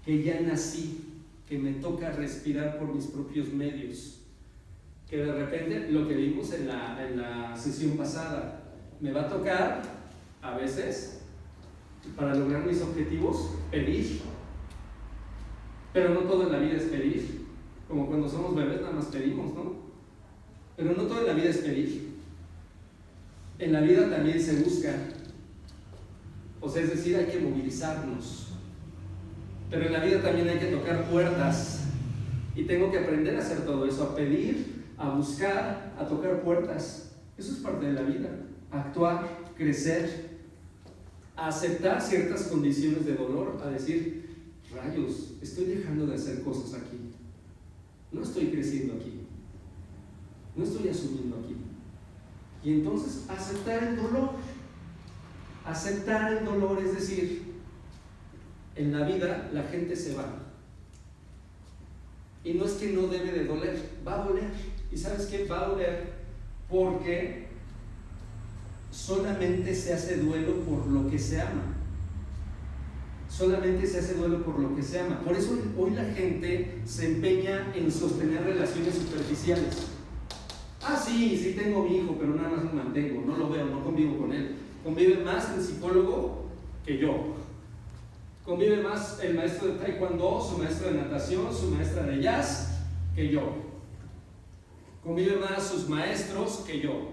que ya nací, que me toca respirar por mis propios medios, que de repente, lo que vimos en la sesión pasada, me va a tocar a veces, para lograr mis objetivos, pedir, pero no todo en la vida es pedir, como cuando somos bebés nada más pedimos, ¿no? Pero no todo en la vida es pedir. En la vida también se busca, o sea, es decir, hay que movilizarnos, pero en la vida también hay que tocar puertas, y tengo que aprender a hacer todo eso, a pedir, a buscar, a tocar puertas. Eso es parte de la vida, a actuar, crecer, a aceptar ciertas condiciones de dolor, a decir, rayos, estoy dejando de hacer cosas aquí, no estoy creciendo aquí, no estoy asumiendo aquí. Y entonces aceptar el dolor. Aceptar el dolor es decir, en la vida la gente se va. Y no es que no debe de doler, va a doler. ¿Y sabes qué? Va a doler porque solamente se hace duelo por lo que se ama. Solamente se hace duelo por lo que se ama. Por eso hoy la gente se empeña en sostener relaciones superficiales. Ah, sí, sí tengo mi hijo, pero nada más lo mantengo, no lo veo, no convivo con él. Convive más el psicólogo que yo. Convive más el maestro de taekwondo, su maestro de natación, su maestra de jazz que yo. Convive más sus maestros que yo.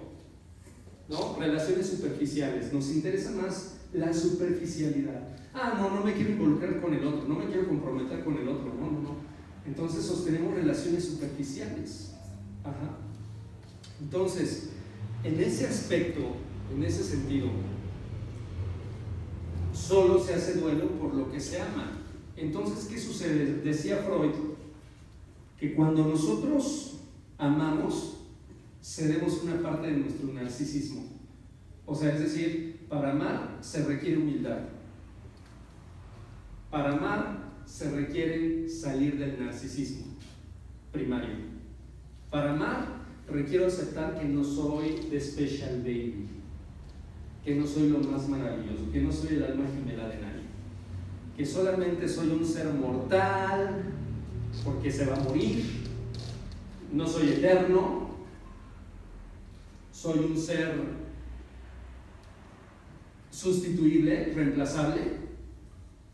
¿No? Relaciones superficiales. Nos interesa más la superficialidad. Ah, no me quiero involucrar con el otro, no me quiero comprometer con el otro. No. Entonces sostenemos relaciones superficiales. Ajá. Entonces, en ese aspecto, en ese sentido, solo se hace duelo por lo que se ama. Entonces, ¿qué sucede? Decía Freud que cuando nosotros amamos, cedemos una parte de nuestro narcisismo. O sea, es decir, para amar se requiere humildad. Para amar se requiere salir del narcisismo primario. Para amar requiero aceptar que no soy the special baby, que no soy lo más maravilloso, que no soy el alma gemela de nadie, que solamente soy un ser mortal porque se va a morir, no soy eterno, soy un ser sustituible, reemplazable,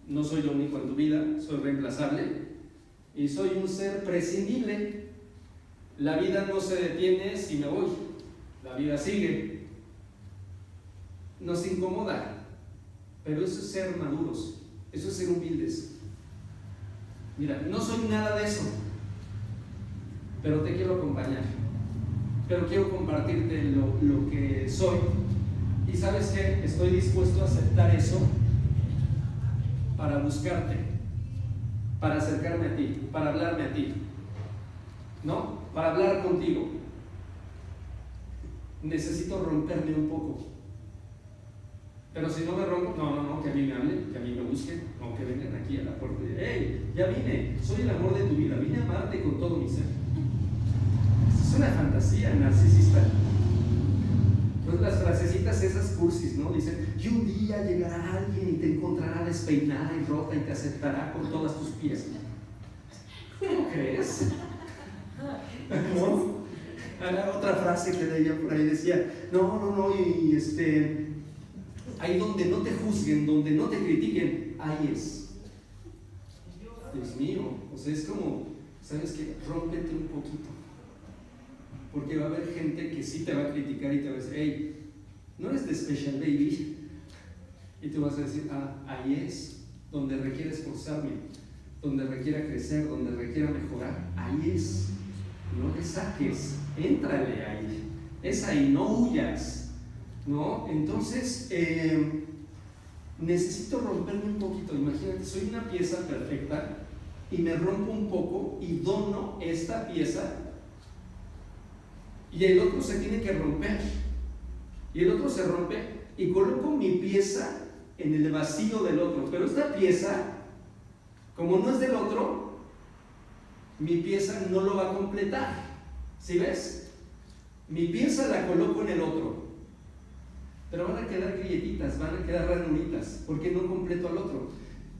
no soy lo único en tu vida, soy reemplazable y soy un ser prescindible. La vida no se detiene si me voy, la vida sigue. Nos incomoda, pero eso es ser maduros, eso es ser humildes. Mira, no soy nada de eso, pero te quiero acompañar, pero quiero compartirte lo que soy. Y ¿sabes qué? Estoy dispuesto a aceptar eso para buscarte, para acercarme a ti, para hablarme a ti, ¿no? Para hablar contigo. Necesito romperme un poco. Pero si no me rompo, no, que a mí me hablen, que a mí me busquen, no, que vengan aquí a la puerta y digan, hey, ya vine, soy el amor de tu vida, vine a amarte con todo mi ser. Es una fantasía narcisista. Pues las frasecitas esas cursis, ¿no? Dicen, y un día llegará alguien y te encontrará despeinada y rota y te aceptará con todas tus pies. ¿Cómo crees? ¿No? Otra frase que leía por ahí decía, no, y ahí donde no te juzguen, donde no te critiquen, ahí es. Dios mío, o sea, es como, ¿sabes qué? Rómpete un poquito. Porque va a haber gente que sí te va a criticar y te va a decir, hey, no eres de Special Baby. Y tú vas a decir, ahí es, donde requiere esforzarme, donde requiera crecer, donde requiera mejorar, ahí es. No te saques, éntrale ahí, es ahí, no huyas, ¿no? Entonces, necesito romperme un poquito. Imagínate, soy una pieza perfecta y me rompo un poco y dono esta pieza y el otro se tiene que romper y el otro se rompe y coloco mi pieza en el vacío del otro, pero esta pieza, como no es del otro, mi pieza no lo va a completar. ¿Sí ves? Mi pieza la coloco en el otro, pero van a quedar grietitas, van a quedar ranuritas, porque no completo al otro.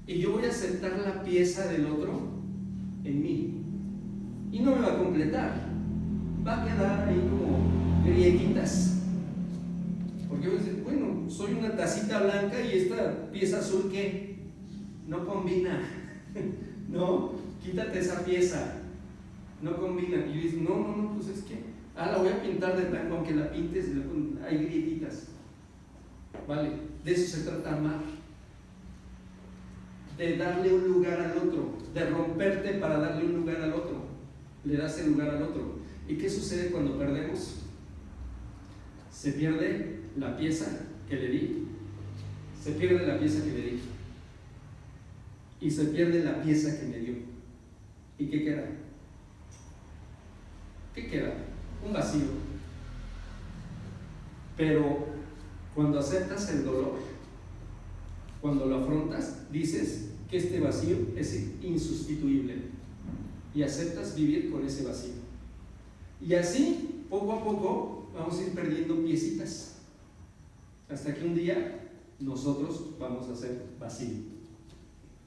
Y yo voy a aceptar la pieza del otro en mí, y no me va a completar, va a quedar ahí como grietitas. Porque voy a decir, bueno, soy una tacita blanca y esta pieza azul, ¿qué? No combina, ¿no? Quítate esa pieza, no combina. Y dices, no, pues es que, la voy a pintar de blanco, aunque la pintes, hay grietitas. Vale, de eso se trata amar. De darle un lugar al otro, de romperte para darle un lugar al otro. Le das el lugar al otro. ¿Y qué sucede cuando perdemos? Se pierde la pieza que le di, se pierde la pieza que le di, y se pierde la pieza que me dio. ¿Y qué queda? ¿Qué queda? Un vacío. Pero cuando aceptas el dolor, cuando lo afrontas, dices que este vacío es insustituible y aceptas vivir con ese vacío. Y así, poco a poco, vamos a ir perdiendo piecitas hasta que un día nosotros vamos a ser vacío.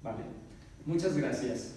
¿Vale? Muchas gracias.